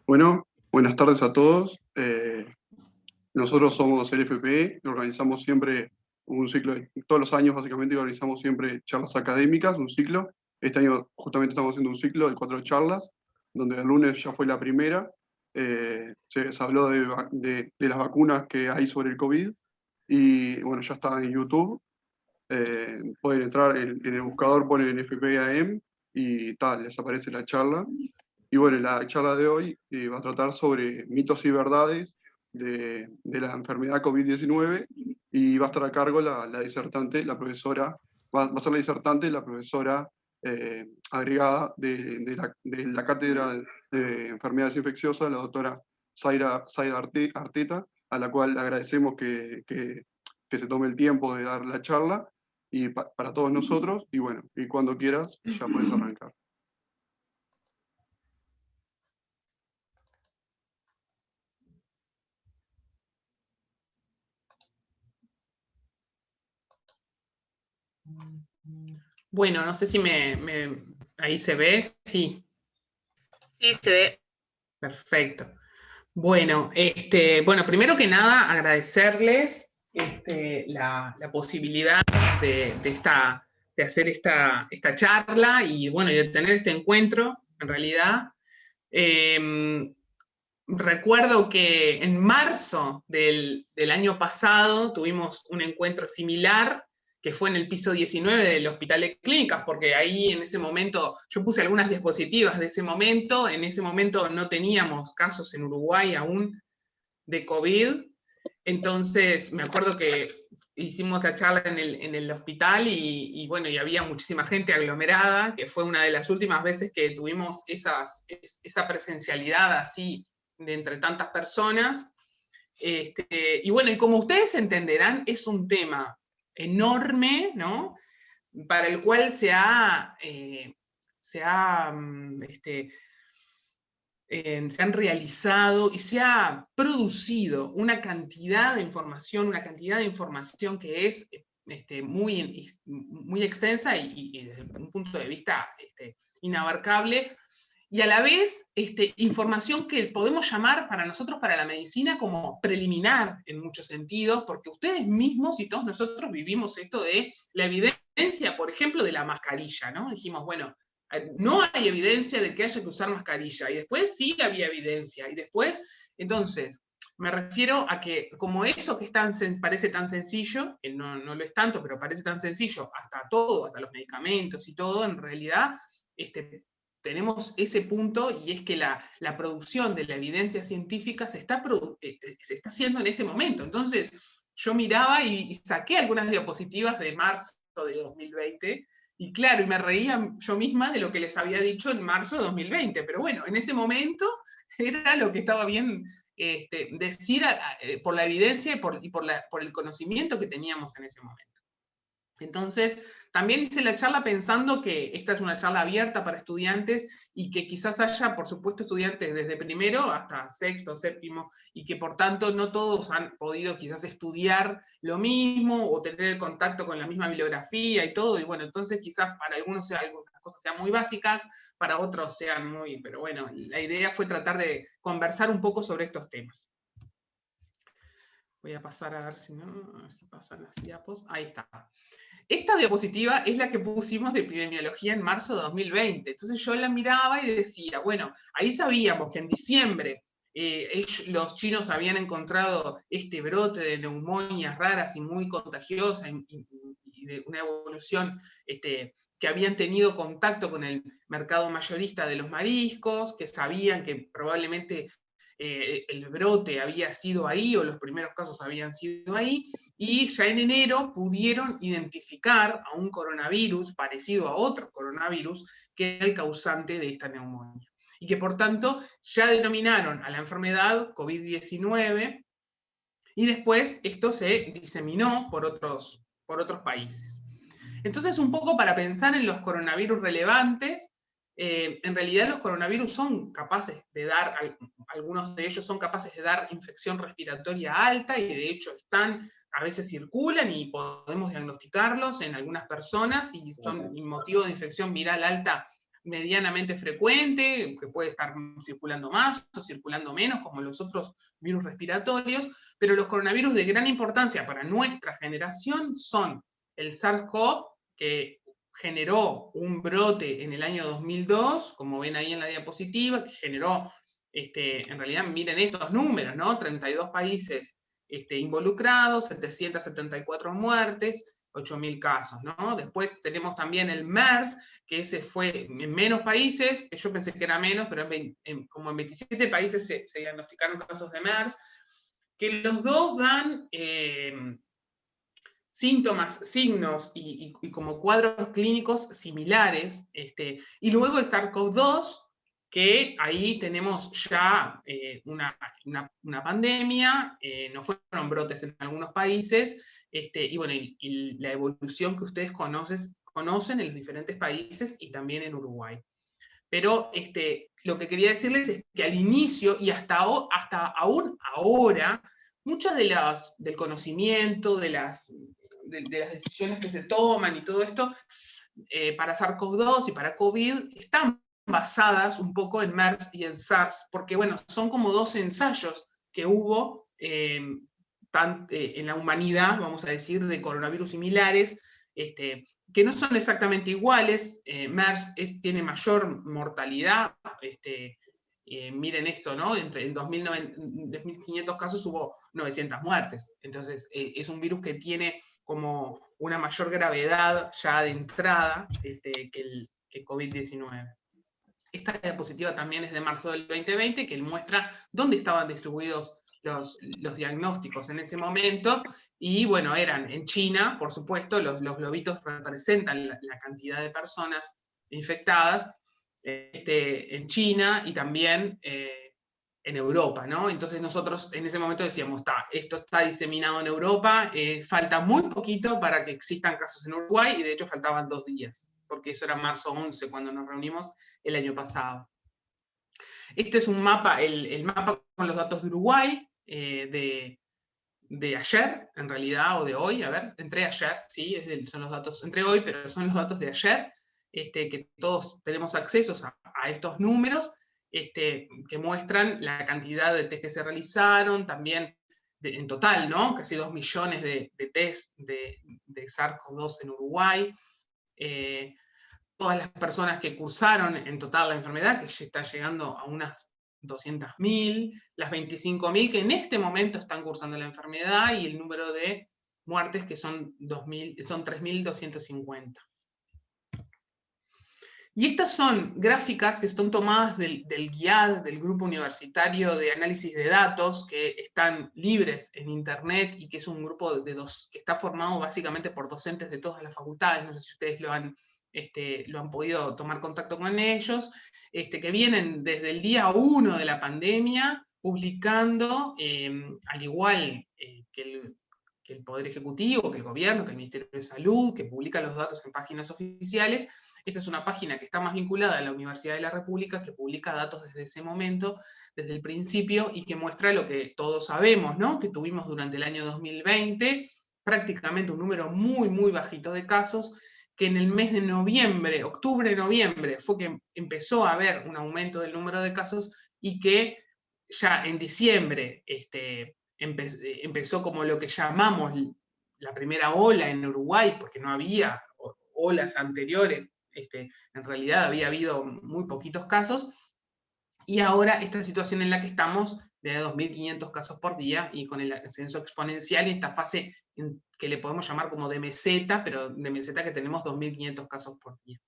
Bueno, buenas tardes a todos. Nosotros somos el FPE y organizamos siempre un ciclo, todos los años básicamente organizamos siempre charlas académicas, un ciclo. Este año justamente estamos haciendo un ciclo de 4 charlas, donde el lunes ya fue la primera. Se habló de las vacunas que hay sobre el COVID y bueno, ya está en YouTube. Pueden entrar en el buscador, ponen FPAM y tal, les aparece la charla. Y bueno, la charla de hoy va a tratar sobre mitos y verdades de la enfermedad COVID-19 y va a estar a cargo la disertante, la profesora, va a ser la disertante, la profesora agregada de la cátedra de enfermedades infecciosas, la doctora Zaida Arteta, a la cual agradecemos que se tome el tiempo de dar la charla y para todos nosotros. Y bueno, y cuando quieras ya puedes arrancar. Bueno, no sé si ahí se ve, sí. Sí, se ve. Perfecto. Bueno, primero que nada, agradecerles la posibilidad de hacer esta charla y bueno, y de tener este encuentro, en realidad. Recuerdo que en marzo del año pasado tuvimos un encuentro similar, que fue en el piso 19 del Hospital de Clínicas, porque ahí en ese momento, yo puse algunas diapositivas de ese momento, en ese momento no teníamos casos en Uruguay aún de COVID, entonces me acuerdo que hicimos la charla en el hospital y bueno, y había muchísima gente aglomerada, que fue una de las últimas veces que tuvimos esa presencialidad así de entre tantas personas. Y bueno, y como ustedes entenderán, es un tema enorme, ¿no? Para el cual se han realizado y se ha producido una cantidad de información que es muy extensa y desde un punto de vista inabarcable, y a la vez información que podemos llamar para nosotros, para la medicina, como preliminar en muchos sentidos, porque ustedes mismos y todos nosotros vivimos esto de la evidencia, por ejemplo, de la mascarilla, ¿no? Dijimos, bueno, no hay evidencia de que haya que usar mascarilla, y después sí había evidencia, y después, entonces, me refiero a que como eso que parece tan sencillo, que no lo es tanto, pero parece tan sencillo, hasta los medicamentos y todo, en realidad, tenemos ese punto, y es que la producción de la evidencia científica se está haciendo en este momento. Entonces, yo miraba y saqué algunas diapositivas de marzo de 2020, y claro, y me reía yo misma de lo que les había dicho en marzo de 2020, pero bueno, en ese momento era lo que estaba bien decir por la evidencia y por el conocimiento que teníamos en ese momento. Entonces, también hice la charla pensando que esta es una charla abierta para estudiantes y que quizás haya, por supuesto, estudiantes desde primero hasta sexto, séptimo, y que por tanto no todos han podido quizás estudiar lo mismo o tener el contacto con la misma bibliografía y todo, y bueno, entonces quizás para algunos algunas cosas sean muy básicas, para otros sean muy, pero bueno, la idea fue tratar de conversar un poco sobre estos temas. Voy a pasar a ver si pasan las diapos. Ahí está. Esta diapositiva es la que pusimos de epidemiología en marzo de 2020. Entonces yo la miraba y decía, bueno, ahí sabíamos que en diciembre los chinos habían encontrado este brote de neumonías raras y muy contagiosa y de una evolución que habían tenido contacto con el mercado mayorista de los mariscos, que sabían que probablemente el brote había sido ahí o los primeros casos habían sido ahí, y ya en enero pudieron identificar a un coronavirus parecido a otro coronavirus que era el causante de esta neumonía. Y que por tanto ya denominaron a la enfermedad COVID-19, y después esto se diseminó por otros países. Entonces, un poco para pensar en los coronavirus relevantes, en realidad los coronavirus son capaces de dar, algunos de ellos son capaces de dar infección respiratoria alta, y de hecho a veces circulan y podemos diagnosticarlos en algunas personas, y son motivo de infección viral alta medianamente frecuente, que puede estar circulando más o circulando menos, como los otros virus respiratorios, pero los coronavirus de gran importancia para nuestra generación son el SARS-CoV, que generó un brote en el año 2002, como ven ahí en la diapositiva, que generó, en realidad miren estos números, ¿no? 32 países involucrados, 774 muertes, 8.000 casos, ¿no? Después tenemos también el MERS, que ese fue en menos países, yo pensé que era menos, pero como en 27 países se diagnosticaron casos de MERS, que los dos dan síntomas, signos y como cuadros clínicos similares, y luego el SARS-CoV-2, que ahí tenemos ya una pandemia, no fueron brotes en algunos países, y bueno, y la evolución que ustedes conocen en los diferentes países y también en Uruguay. Pero lo que quería decirles es que al inicio y hasta aún ahora, muchas del conocimiento, de las decisiones que se toman y todo esto, para SARS-CoV-2 y para COVID, están basadas un poco en MERS y en SARS, porque bueno, son como dos ensayos que hubo en la humanidad, vamos a decir, de coronavirus similares, que no son exactamente iguales. MERS tiene mayor mortalidad, miren esto, ¿no? En 2.500 casos hubo 900 muertes, entonces es un virus que tiene como una mayor gravedad ya de entrada que COVID-19. Esta diapositiva también es de marzo del 2020, que muestra dónde estaban distribuidos los diagnósticos en ese momento, y bueno, eran en China, por supuesto, los globitos representan la cantidad de personas infectadas, en China y también en Europa, ¿no? Entonces nosotros en ese momento decíamos, esto está diseminado en Europa, falta muy poquito para que existan casos en Uruguay, y de hecho faltaban 2 días, porque eso era marzo 11 cuando nos reunimos el año pasado. Este es un mapa, el mapa con los datos de Uruguay, de ayer, en realidad, o de hoy, a ver, entre ayer, sí, son los datos entre hoy, pero son los datos de ayer, que todos tenemos acceso a estos números, que muestran la cantidad de test que se realizaron, también en total, ¿no? Casi 2 millones de test de SARS-CoV-2 en Uruguay, todas las personas que cursaron en total la enfermedad, que ya está llegando a unas 200.000, las 25.000 que en este momento están cursando la enfermedad, y el número de muertes que son 3.250. Y estas son gráficas que están tomadas del GIAD, del Grupo Universitario de Análisis de Datos, que están libres en Internet y que es un grupo que está formado básicamente por docentes de todas las facultades. No sé si ustedes lo han podido tomar contacto con ellos, que vienen desde el día 1 de la pandemia publicando, al igual que el Poder Ejecutivo, que el Gobierno, que el Ministerio de Salud, que publica los datos en páginas oficiales. Esta es una página que está más vinculada a la Universidad de la República, que publica datos desde ese momento, desde el principio, y que muestra lo que todos sabemos, ¿no? Que tuvimos durante el año 2020 prácticamente un número muy, muy bajito de casos, que en el mes de noviembre, octubre-noviembre, fue que empezó a haber un aumento del número de casos, y que ya en diciembre empezó como lo que llamamos la primera ola en Uruguay, porque no había olas anteriores, en realidad había habido muy poquitos casos, y ahora esta situación en la que estamos, de 2.500 casos por día, y con el ascenso exponencial, y esta fase que le podemos llamar como de meseta, pero de meseta que tenemos 2.500 casos por día.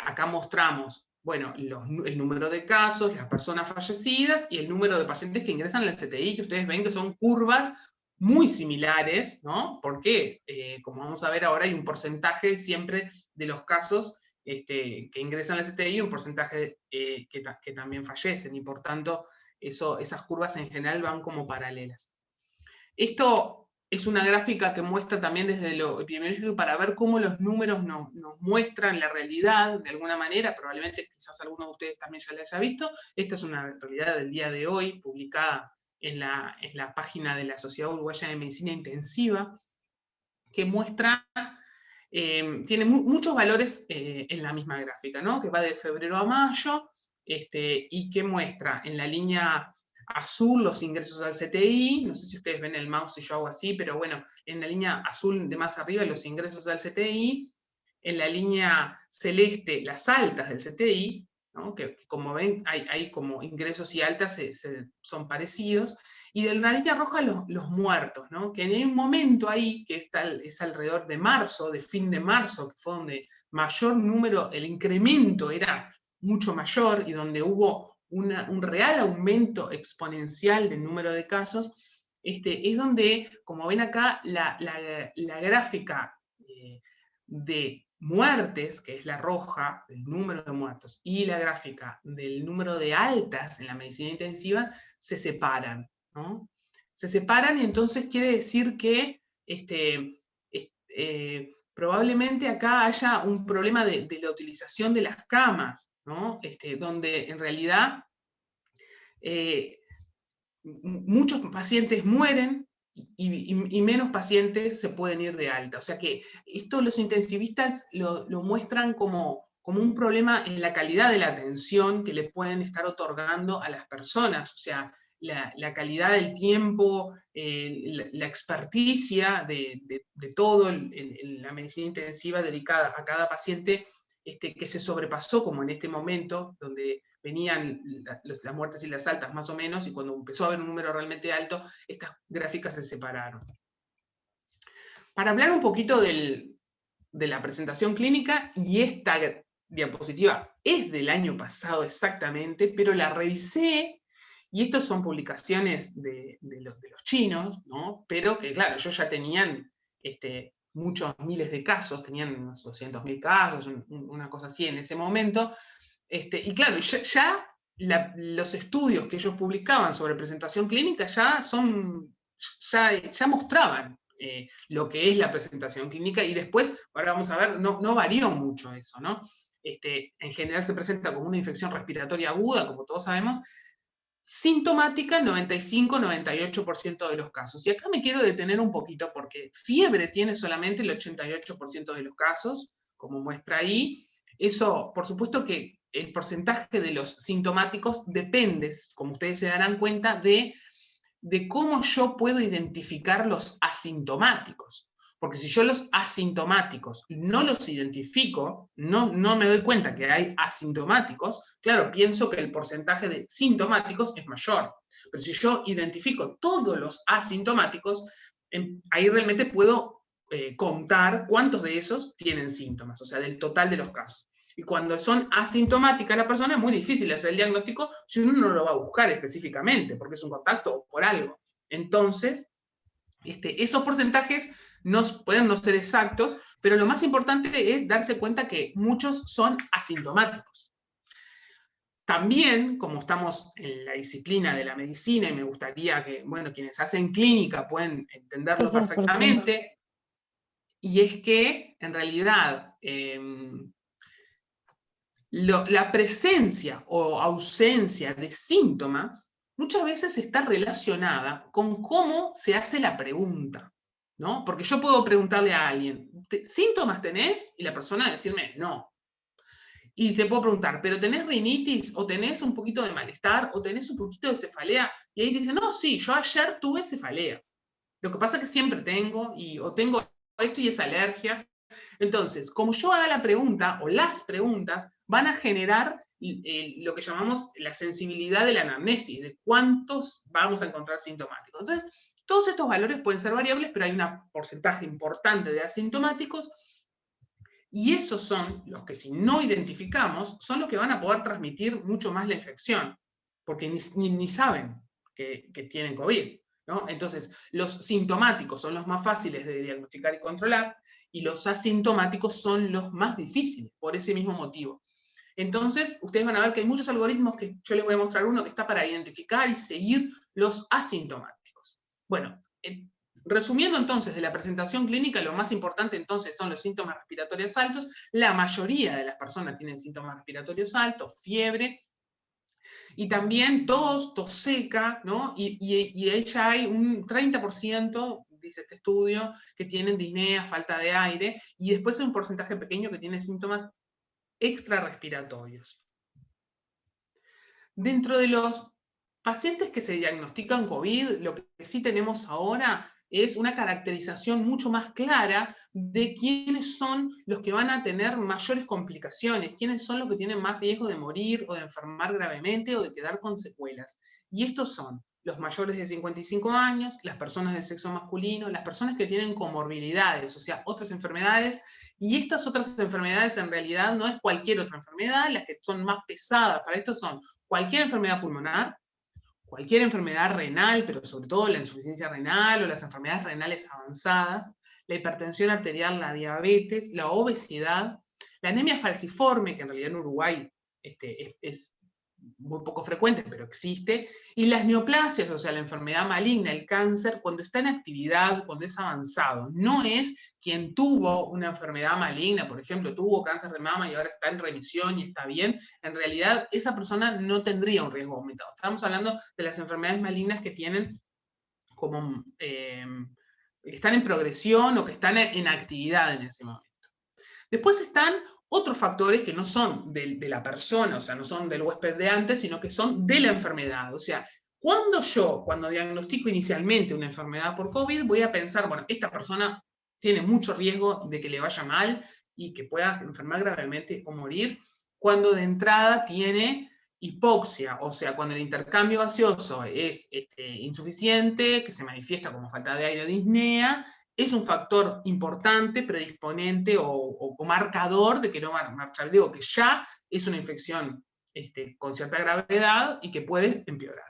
Acá mostramos, bueno, el número de casos, las personas fallecidas, y el número de pacientes que ingresan al CTI, que ustedes ven que son curvas muy similares, ¿no? Porque, como vamos a ver ahora, hay un porcentaje siempre de los casos que ingresan al CTI, un porcentaje que también fallecen, y por tanto esas curvas en general van como paralelas. Esto es una gráfica que muestra también desde lo epidemiológico para ver cómo los números nos muestran la realidad de alguna manera. Probablemente quizás alguno de ustedes también ya la haya visto. Esta es una realidad del día de hoy, publicada en la página de la Sociedad Uruguaya de Medicina Intensiva, que muestra tiene muchos valores en la misma gráfica, ¿no? Que va de febrero a mayo, y que muestra en la línea azul los ingresos al CTI, no sé si ustedes ven el mouse si yo hago así, pero bueno, en la línea azul de más arriba los ingresos al CTI, en la línea celeste las altas del CTI, ¿no? Que como ven hay como ingresos y altas son parecidos, y de la línea roja los muertos, ¿no? Que hay un momento ahí, que es alrededor de marzo, de fin de marzo, que fue donde mayor número, el incremento era mucho mayor, y donde hubo un real aumento exponencial del número de casos, es donde, como ven acá, la gráfica de muertes, que es la roja, el número de muertos, y la gráfica del número de altas en la medicina intensiva, se separan, ¿no? Se separan, y entonces quiere decir que probablemente acá haya un problema de la utilización de las camas, ¿no? Donde en realidad muchos pacientes mueren y menos pacientes se pueden ir de alta. O sea que esto los intensivistas lo muestran como un problema en la calidad de la atención que le pueden estar otorgando a las personas. O sea, la calidad del tiempo, la experticia de todo en la medicina intensiva dedicada a cada paciente, que se sobrepasó, como en este momento, donde venían las muertes y las altas más o menos, y cuando empezó a haber un número realmente alto, estas gráficas se separaron. Para hablar un poquito de la presentación clínica, y esta diapositiva es del año pasado exactamente, pero la revisé, y estas son publicaciones de los chinos, ¿no? Pero que claro, ellos ya tenían muchos miles de casos, tenían unos 200.000 casos, una cosa así en ese momento. Y claro, ya los estudios que ellos publicaban sobre presentación clínica ya mostraban lo que es la presentación clínica, y después, ahora vamos a ver, no varió mucho eso, ¿no? En general se presenta como una infección respiratoria aguda, como todos sabemos, sintomática 95-98% de los casos. Y acá me quiero detener un poquito, porque fiebre tiene solamente el 88% de los casos, como muestra ahí. Eso, por supuesto que el porcentaje de los sintomáticos depende, como ustedes se darán cuenta, de cómo yo puedo identificar los asintomáticos. Porque si yo los asintomáticos no los identifico, no me doy cuenta que hay asintomáticos, claro, pienso que el porcentaje de sintomáticos es mayor. Pero si yo identifico todos los asintomáticos, ahí realmente puedo contar cuántos de esos tienen síntomas, o sea, del total de los casos. Y cuando son asintomáticas la persona, es muy difícil hacer el diagnóstico si uno no lo va a buscar específicamente, porque es un contacto o por algo. Entonces, esos porcentajes pueden no ser exactos, pero lo más importante es darse cuenta que muchos son asintomáticos. También, como estamos en la disciplina de la medicina, y me gustaría que, bueno, quienes hacen clínica pueden entenderlo perfectamente, y es que, en realidad, la presencia o ausencia de síntomas muchas veces está relacionada con cómo se hace la pregunta, ¿no? Porque yo puedo preguntarle a alguien, ¿síntomas tenés? Y la persona decirme, no. Y te puedo preguntar, ¿pero tenés rinitis? ¿O tenés un poquito de malestar? ¿O tenés un poquito de cefalea? Y ahí dice, no, sí, yo ayer tuve cefalea. Lo que pasa es que siempre tengo, o tengo esto y esa alergia. Entonces, como yo haga la pregunta, o las preguntas, van a generar lo que llamamos la sensibilidad de la anamnesis, de cuántos vamos a encontrar sintomáticos. Entonces, todos estos valores pueden ser variables, pero hay un porcentaje importante de asintomáticos, y esos son los que, si no identificamos, son los que van a poder transmitir mucho más la infección, porque ni saben que tienen COVID, ¿no? Entonces, los sintomáticos son los más fáciles de diagnosticar y controlar, y los asintomáticos son los más difíciles, por ese mismo motivo. Entonces, ustedes van a ver que hay muchos algoritmos, que yo les voy a mostrar uno que está para identificar y seguir los asintomáticos. Bueno, resumiendo entonces de la presentación clínica, lo más importante entonces son los síntomas respiratorios altos. La mayoría de las personas tienen síntomas respiratorios altos, fiebre, y también tos seca, ¿no? Y ahí ya hay un 30% dice este estudio, que tienen disnea, falta de aire, y después hay un porcentaje pequeño que tiene síntomas extrarrespiratorios. Dentro de los pacientes que se diagnostican COVID, lo que sí tenemos ahora es una caracterización mucho más clara de quiénes son los que van a tener mayores complicaciones, quiénes son los que tienen más riesgo de morir o de enfermar gravemente o de quedar con secuelas. Y estos son los mayores de 55 años, las personas del sexo masculino, las personas que tienen comorbilidades, o sea, otras enfermedades, y estas otras enfermedades en realidad no es cualquier otra enfermedad, las que son más pesadas para esto son cualquier enfermedad pulmonar, cualquier enfermedad renal, pero sobre todo la insuficiencia renal o las enfermedades renales avanzadas, la hipertensión arterial, la diabetes, la obesidad, la anemia falciforme, que en realidad en Uruguay es muy poco frecuente, pero existe, y las neoplasias, o sea, la enfermedad maligna, el cáncer, cuando está en actividad, cuando es avanzado. No es quien tuvo una enfermedad maligna, por ejemplo, tuvo cáncer de mama y ahora está en remisión y está bien, en realidad esa persona no tendría un riesgo aumentado. Estamos hablando de las enfermedades malignas que tienen como, que están en progresión o que están en actividad en ese momento. Después están otros factores que no son de la persona, o sea, no son del huésped de antes, sino que son de la enfermedad. O sea, cuando diagnostico inicialmente una enfermedad por COVID, voy a pensar, bueno, esta persona tiene mucho riesgo de que le vaya mal y que pueda enfermar gravemente o morir, cuando de entrada tiene hipoxia, o sea, cuando el intercambio gaseoso es insuficiente, que se manifiesta como falta de aire o disnea, es un factor importante, predisponente o marcador de que no va a marchar. Digo que ya es una infección con cierta gravedad y que puede empeorar.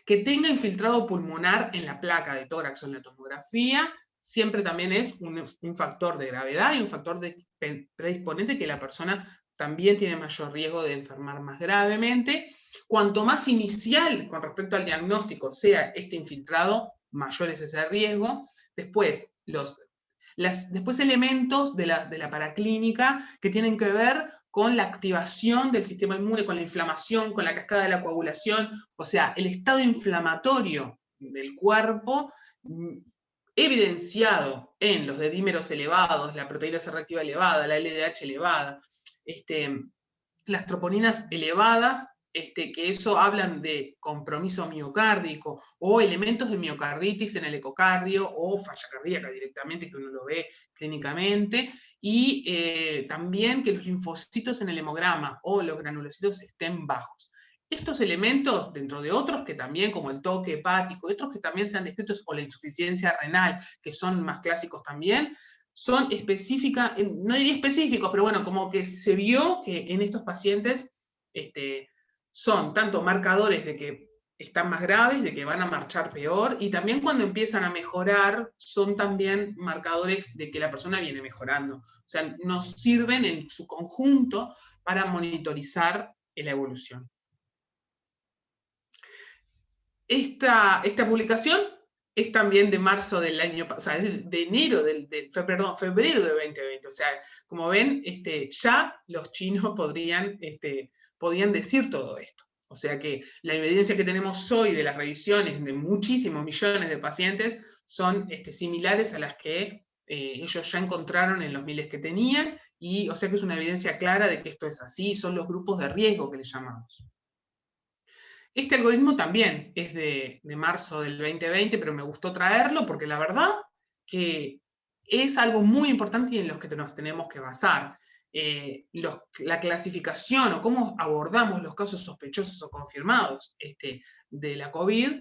Que tenga infiltrado pulmonar en la placa de tórax o en la tomografía, siempre también es un factor de gravedad y un factor de predisponente que la persona también tiene mayor riesgo de enfermar más gravemente. Cuanto más inicial con respecto al diagnóstico sea este infiltrado, mayor es ese riesgo. Después, después elementos de la paraclínica que tienen que ver con la activación del sistema inmune, con la inflamación, con la cascada de la coagulación, o sea, el estado inflamatorio del cuerpo evidenciado en los dedímeros elevados, la proteína C reactiva elevada, la LDH elevada, las troponinas elevadas, que eso hablan de compromiso miocárdico o elementos de miocarditis en el ecocardio o falla cardíaca directamente, que uno lo ve clínicamente, y también que los linfocitos en el hemograma o los granulocitos estén bajos. Estos elementos, dentro de otros que también, como el toque hepático, otros que también se han descrito, o la insuficiencia renal, que son más clásicos también, son específicas, no diría específicos, pero bueno, como que se vio que en estos pacientes son tanto marcadores de que están más graves, de que van a marchar peor, y también cuando empiezan a mejorar, son también marcadores de que la persona viene mejorando. O sea, nos sirven en su conjunto para monitorizar la evolución. Esta publicación es también de marzo del año pasado, o sea, es de enero febrero de 2020. O sea, como ven, ya los chinos podían decir todo esto. O sea que la evidencia que tenemos hoy de las revisiones de muchísimos millones de pacientes son similares a las que ellos ya encontraron en los miles que tenían, y o sea que es una evidencia clara de que esto es así, son los grupos de riesgo que les llamamos. Este algoritmo también es de marzo del 2020, pero me gustó traerlo porque la verdad que es algo muy importante y en los que nos tenemos que basar. La clasificación o cómo abordamos los casos sospechosos o confirmados de la COVID,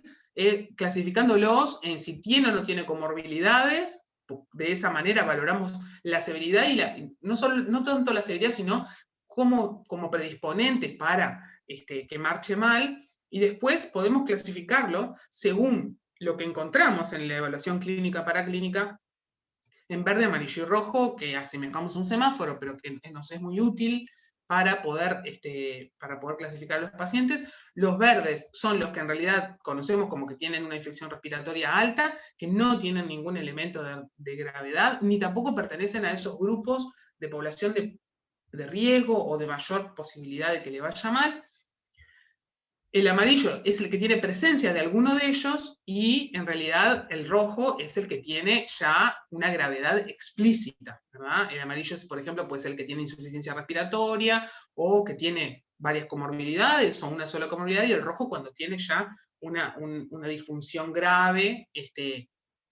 clasificándolos en si tiene o no tiene comorbilidades. De esa manera valoramos la severidad y no tanto la severidad, sino como predisponente para que marche mal. Y después podemos clasificarlo según lo que encontramos en la evaluación clínica paraclínica en verde, amarillo y rojo, que asemejamos un semáforo, pero que nos es muy útil para poder clasificar a los pacientes. Los verdes son los que en realidad conocemos como que tienen una infección respiratoria alta, que no tienen ningún elemento de gravedad, ni tampoco pertenecen a esos grupos de población de riesgo o de mayor posibilidad de que le vaya mal. El amarillo es el que tiene presencia de alguno de ellos y en realidad el rojo es el que tiene ya una gravedad explícita, ¿verdad? El amarillo, por ejemplo, puede ser el que tiene insuficiencia respiratoria o que tiene varias comorbilidades o una sola comorbilidad, y el rojo cuando tiene ya una disfunción grave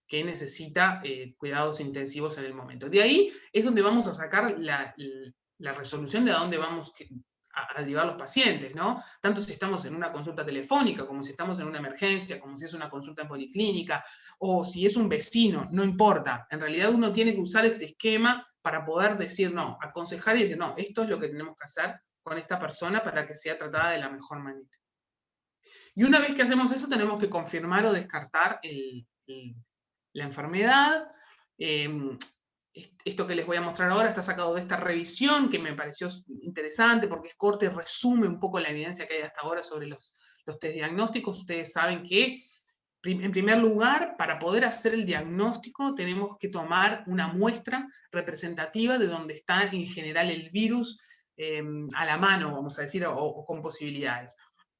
que necesita cuidados intensivos en el momento. De ahí es donde vamos a sacar la resolución de a dónde vamos a llevar los pacientes, ¿no? Tanto si estamos en una consulta telefónica, como si estamos en una emergencia, como si es una consulta en policlínica, o si es un vecino, no importa. En realidad uno tiene que usar este esquema para poder decir no, aconsejar y decir no, esto es lo que tenemos que hacer con esta persona para que sea tratada de la mejor manera. Y una vez que hacemos eso, tenemos que confirmar o descartar la enfermedad. Esto que les voy a mostrar ahora está sacado de esta revisión que me pareció interesante porque es corta y resume un poco la evidencia que hay hasta ahora sobre los test diagnósticos. Ustedes saben que, en primer lugar, para poder hacer el diagnóstico tenemos que tomar una muestra representativa de donde está en general el virus a la mano, vamos a decir, o con posibilidades.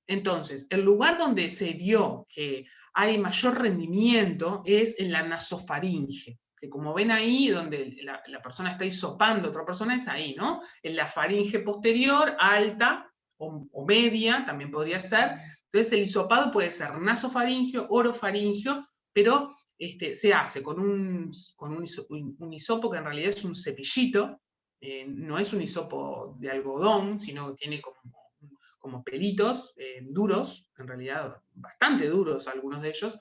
Entonces, el lugar donde se vio que hay mayor rendimiento es en la nasofaringe, que como ven ahí, donde la persona está hisopando a otra persona, es ahí, ¿no? En la faringe posterior, alta o media, también podría ser. Entonces el hisopado puede ser nasofaringio, orofaringio, pero se hace con un hisopo que en realidad es un cepillito, no es un hisopo de algodón, sino que tiene como pelitos duros, en realidad bastante duros algunos de ellos,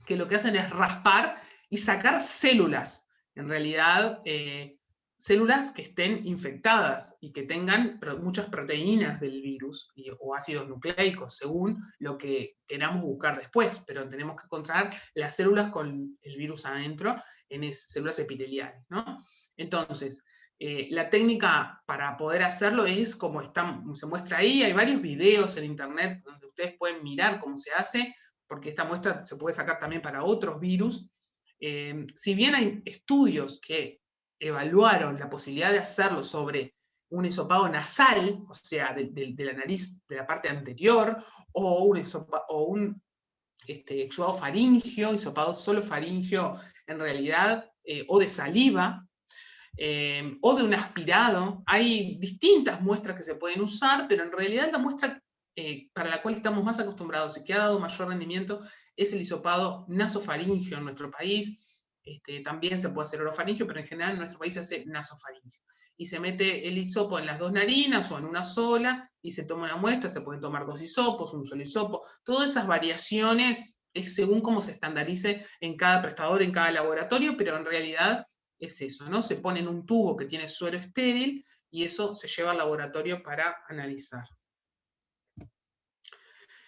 que lo que hacen es raspar y sacar células, en realidad células que estén infectadas y que tengan muchas proteínas del virus o ácidos nucleicos, según lo que queramos buscar después, pero tenemos que encontrar las células con el virus adentro, en células epiteliales, ¿no? Entonces, la técnica para poder hacerlo es como se muestra ahí. Hay varios videos en internet donde ustedes pueden mirar cómo se hace, porque esta muestra se puede sacar también para otros virus. Si bien hay estudios que evaluaron la posibilidad de hacerlo sobre un hisopado nasal, o sea, de la nariz, de la parte anterior, o un exudado faringio, hisopado solo faringio en realidad, o de saliva, o de un aspirado. Hay distintas muestras que se pueden usar, pero en realidad la muestra para la cual estamos más acostumbrados y que ha dado mayor rendimiento es el hisopado nasofaringio en nuestro país. También se puede hacer orofaringio, pero en general en nuestro país se hace nasofaringio. Y se mete el hisopo en las dos narinas o en una sola, y se toma una muestra. Se pueden tomar dos hisopos, un solo hisopo. Todas esas variaciones es según cómo se estandarice en cada prestador, en cada laboratorio, pero en realidad es eso, ¿no? Se pone en un tubo que tiene suero estéril y eso se lleva al laboratorio para analizar.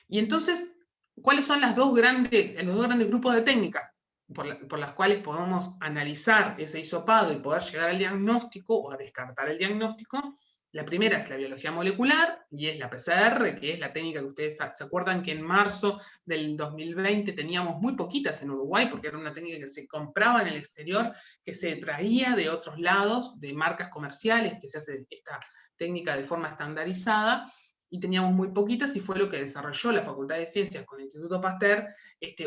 Y entonces, ¿cuáles son los dos grandes grupos de técnicas por las cuales podemos analizar ese hisopado y poder llegar al diagnóstico o a descartar el diagnóstico? La primera es la biología molecular y es la PCR, que es la técnica que ustedes se acuerdan que en marzo del 2020 teníamos muy poquitas en Uruguay, porque era una técnica que se compraba en el exterior, que se traía de otros lados, de marcas comerciales, que se hace esta técnica de forma estandarizada, y teníamos muy poquitas, y fue lo que desarrolló la Facultad de Ciencias con el Instituto Pasteur,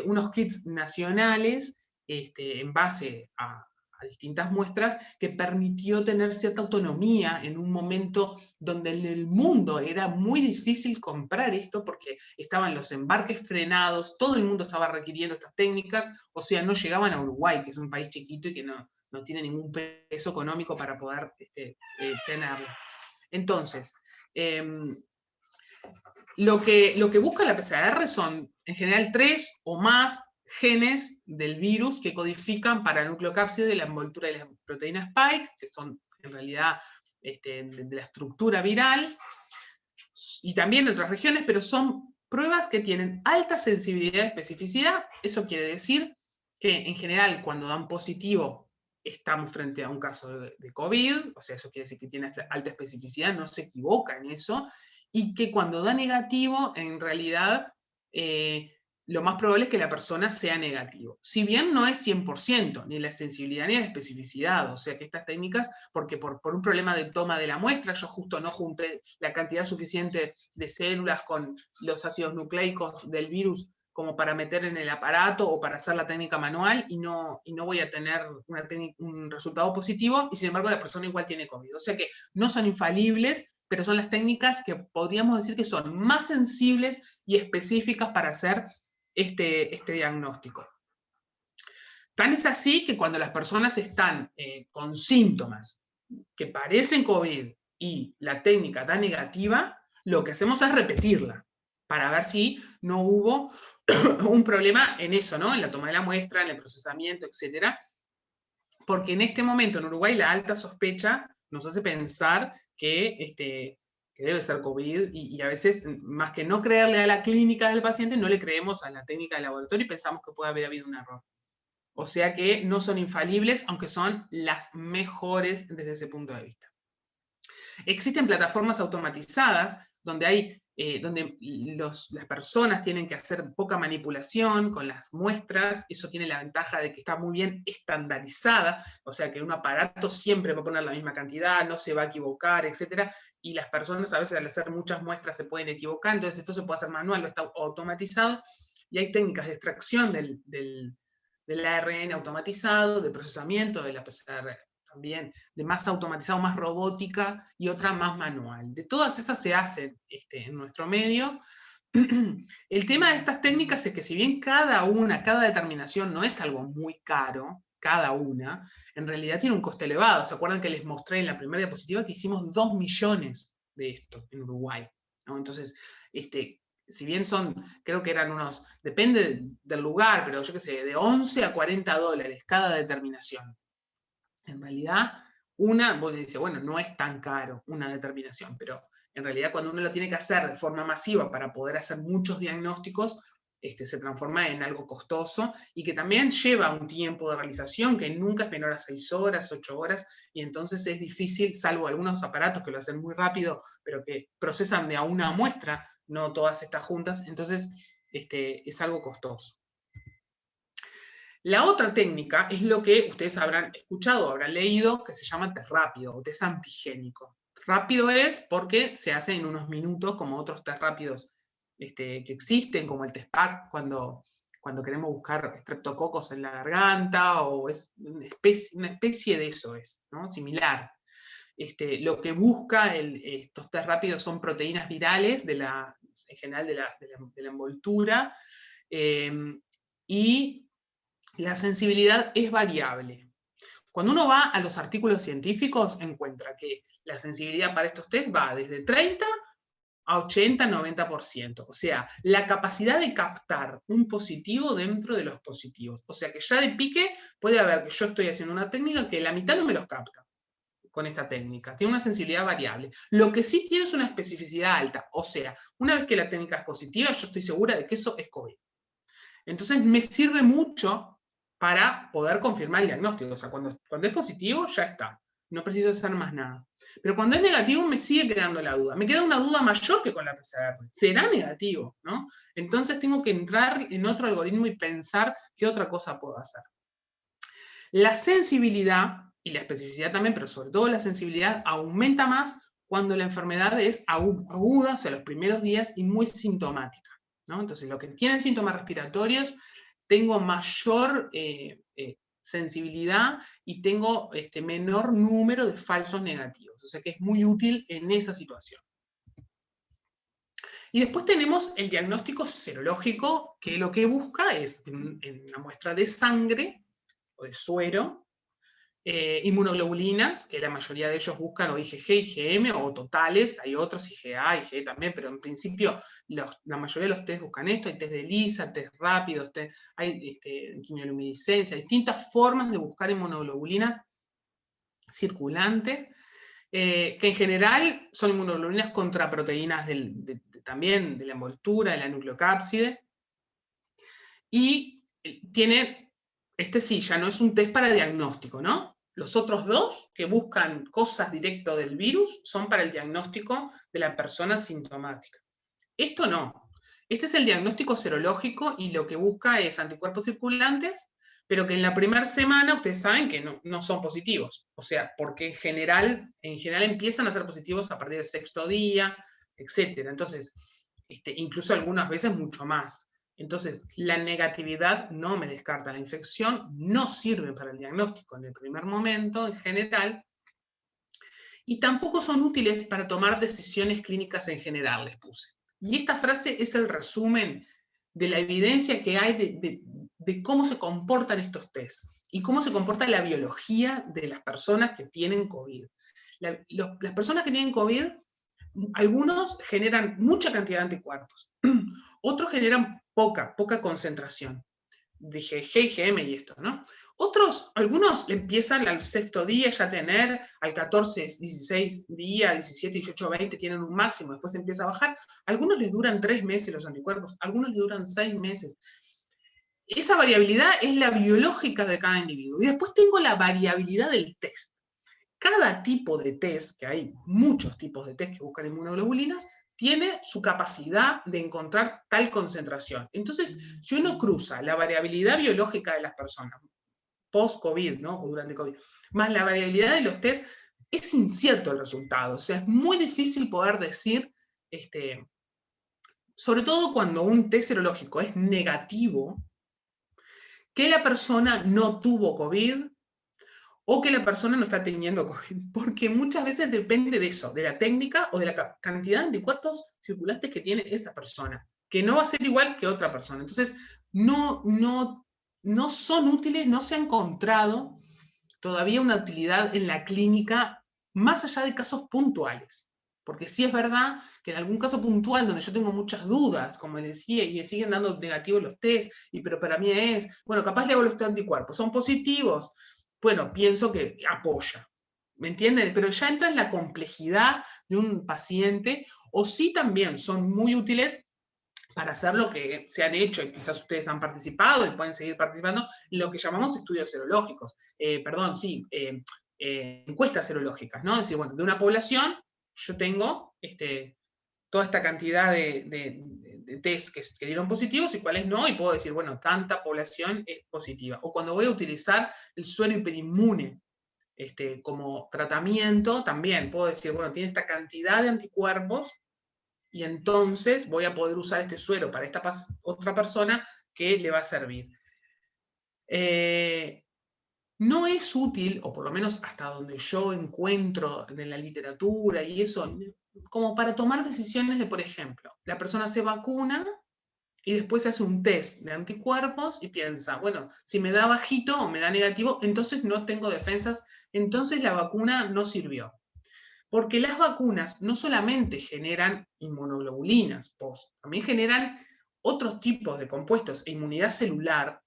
unos kits nacionales en base a distintas muestras, que permitió tener cierta autonomía en un momento donde en el mundo era muy difícil comprar esto porque estaban los embarques frenados, todo el mundo estaba requiriendo estas técnicas, o sea, no llegaban a Uruguay, que es un país chiquito y que no tiene ningún peso económico para poder tenerlo. Entonces, lo que busca la PCR son, en general, 3 o más genes del virus que codifican para el nucleocápside de la envoltura de la proteína Spike, que son en realidad de la estructura viral, y también en otras regiones, pero son pruebas que tienen alta sensibilidad y especificidad. Eso quiere decir que en general cuando dan positivo estamos frente a un caso de COVID, o sea, eso quiere decir que tiene alta especificidad, no se equivoca en eso, y que cuando da negativo, en realidad lo más probable es que la persona sea negativo. Si bien no es 100%, ni la sensibilidad ni la especificidad, o sea que estas técnicas, porque por un problema de toma de la muestra, yo justo no junté la cantidad suficiente de células con los ácidos nucleicos del virus como para meter en el aparato o para hacer la técnica manual, y no voy a tener un resultado positivo, y sin embargo la persona igual tiene COVID. O sea que no son infalibles, pero son las técnicas que podríamos decir que son más sensibles y específicas para hacer este diagnóstico. Tan es así que cuando las personas están con síntomas que parecen COVID y la técnica da negativa, lo que hacemos es repetirla para ver si no hubo un problema en eso, ¿no? En la toma de la muestra, en el procesamiento, etc. Porque en este momento en Uruguay la alta sospecha nos hace pensar que debe ser COVID, y a veces, más que no creerle a la clínica del paciente, no le creemos a la técnica del laboratorio y pensamos que puede haber habido un error. O sea que no son infalibles, aunque son las mejores desde ese punto de vista. Existen plataformas automatizadas donde las personas tienen que hacer poca manipulación con las muestras. Eso tiene la ventaja de que está muy bien estandarizada, o sea que un aparato siempre va a poner la misma cantidad, no se va a equivocar, etc. Y las personas a veces al hacer muchas muestras se pueden equivocar, entonces esto se puede hacer manual o está automatizado, y hay técnicas de extracción del ARN automatizado, de procesamiento de la PCR también, de más automatizado, más robótica, y otra más manual. De todas esas se hacen en nuestro medio. El tema de estas técnicas es que si bien cada determinación no es algo muy caro, cada una, en realidad tiene un coste elevado. ¿Se acuerdan que les mostré en la primera diapositiva que hicimos 2 millones de esto en Uruguay, ¿no? Entonces, si bien creo que eran unos, depende del lugar, pero yo qué sé, de 11 a 40 dólares cada determinación. En realidad, vos dices, bueno, no es tan caro una determinación, pero en realidad cuando uno lo tiene que hacer de forma masiva para poder hacer muchos diagnósticos, se transforma en algo costoso, y que también lleva un tiempo de realización que nunca es menor a 6 horas, 8 horas, y entonces es difícil, salvo algunos aparatos que lo hacen muy rápido, pero que procesan de a una muestra, no todas estas juntas, entonces es algo costoso. La otra técnica es lo que ustedes habrán escuchado, habrán leído, que se llama test rápido o test antigénico. Rápido es porque se hace en unos minutos, como otros test rápidos que existen, como el test PAC, cuando queremos buscar estreptococos en la garganta, o es una especie de eso, ¿no? Similar. Lo que busca estos test rápidos son proteínas virales, en general de la envoltura, y la sensibilidad es variable. Cuando uno va a los artículos científicos, encuentra que la sensibilidad para estos test va desde 30 a 80, 90%. O sea, la capacidad de captar un positivo dentro de los positivos. O sea, que ya de pique puede haber que yo estoy haciendo una técnica que la mitad no me los capta con esta técnica. Tiene una sensibilidad variable. Lo que sí tiene es una especificidad alta. O sea, una vez que la técnica es positiva, yo estoy segura de que eso es COVID. Entonces me sirve mucho para poder confirmar el diagnóstico. O sea, cuando es positivo, ya está. No preciso hacer más nada. Pero cuando es negativo, me sigue quedando la duda. Me queda una duda mayor que con la PCR. ¿Será negativo? ¿No? Entonces tengo que entrar en otro algoritmo y pensar qué otra cosa puedo hacer. La sensibilidad, y la especificidad también, pero sobre todo la sensibilidad, aumenta más cuando la enfermedad es aguda, o sea, los primeros días, y muy sintomática, ¿no? Entonces, los que tienen síntomas respiratorios, tengo mayor sensibilidad y tengo menor número de falsos negativos. O sea que es muy útil en esa situación. Y después tenemos el diagnóstico serológico, que lo que busca es, en una muestra de sangre o de suero, inmunoglobulinas, que la mayoría de ellos buscan o IgG, IgM, o totales. Hay otros, IgA, IgE también, pero en principio la mayoría de los test buscan esto. Hay test de ELISA, test rápidos, hay quimioluminiscencia, distintas formas de buscar inmunoglobulinas circulantes, que en general son inmunoglobulinas contra proteínas también de la envoltura, de la nucleocápside, y tiene, sí, ya no es un test para diagnóstico, ¿no? Los otros dos, que buscan cosas directo del virus, son para el diagnóstico de la persona sintomática. Esto no. Este es el diagnóstico serológico y lo que busca es anticuerpos circulantes, pero que en la primera semana ustedes saben que no son positivos. O sea, porque en general empiezan a ser positivos a partir del 6º día, etc. Entonces, incluso algunas veces mucho más. Entonces, la negatividad no me descarta la infección, no sirve para el diagnóstico en el primer momento, en general, y tampoco son útiles para tomar decisiones clínicas en general, les puse. Y esta frase es el resumen de la evidencia que hay de cómo se comportan estos test y cómo se comporta la biología de las personas que tienen COVID. Las personas que tienen COVID, algunos generan mucha cantidad de anticuerpos, otros generan poca concentración de IgG, IgM y esto, ¿no? Algunos empiezan al 6º día ya a tener, al 14, 16 días, 17, 18, 20 tienen un máximo, después empieza a bajar. Algunos les duran 3 meses los anticuerpos, algunos les duran 6 meses. Esa variabilidad es la biológica de cada individuo. Y después tengo la variabilidad del test. Cada tipo de test, que hay muchos tipos de test que buscan inmunoglobulinas, tiene su capacidad de encontrar tal concentración. Entonces, si uno cruza la variabilidad biológica de las personas, post-COVID, ¿no? O durante COVID, más la variabilidad de los test, es incierto el resultado. O sea, es muy difícil poder decir, sobre todo cuando un test serológico es negativo, que la persona no tuvo COVID, o que la persona no está teniendo COVID, porque muchas veces depende de eso, de la técnica o de la cantidad de anticuerpos circulantes que tiene esa persona, que no va a ser igual que otra persona. Entonces, no son útiles, no se ha encontrado todavía una utilidad en la clínica, más allá de casos puntuales. Porque sí es verdad que en algún caso puntual donde yo tengo muchas dudas, como les decía, y me siguen dando negativos los test, pero para mí bueno, capaz le hago los test anticuerpos, son positivos, bueno, pienso que apoya, ¿me entienden? Pero ya entra en la complejidad de un paciente, o sí también son muy útiles para hacer lo que se han hecho, y quizás ustedes han participado y pueden seguir participando, lo que llamamos estudios serológicos, encuestas serológicas, ¿no? Es decir, bueno, de una población, yo tengo toda esta cantidad de test que dieron positivos y cuáles no, y puedo decir, bueno, tanta población es positiva. O cuando voy a utilizar el suero hiperinmune como tratamiento, también puedo decir, bueno, tiene esta cantidad de anticuerpos, y entonces voy a poder usar este suero para esta otra persona que le va a servir. No es útil, o por lo menos hasta donde yo encuentro en la literatura y eso, como para tomar decisiones de, por ejemplo, la persona se vacuna y después se hace un test de anticuerpos y piensa, bueno, si me da bajito o me da negativo, entonces no tengo defensas, entonces la vacuna no sirvió. Porque las vacunas no solamente generan inmunoglobulinas, también generan otros tipos de compuestos e inmunidad celular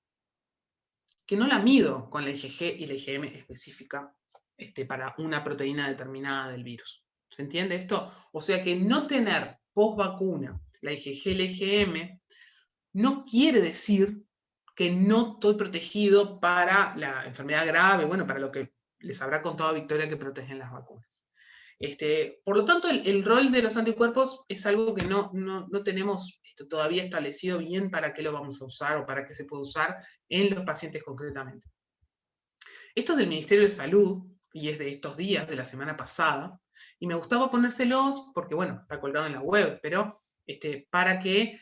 que no la mido con la IgG y la IgM específica para una proteína determinada del virus. ¿Se entiende esto? O sea que no tener post vacuna la IgG y la IgM no quiere decir que no estoy protegido para la enfermedad grave, bueno, para lo que les habrá contado Victoria que protegen las vacunas. Por lo tanto, el rol de los anticuerpos es algo que no tenemos todavía establecido bien para qué lo vamos a usar o para qué se puede usar en los pacientes concretamente. Esto es del Ministerio de Salud y es de estos días, de la semana pasada, y me gustaba ponérselos porque, bueno, está colgado en la web, pero para que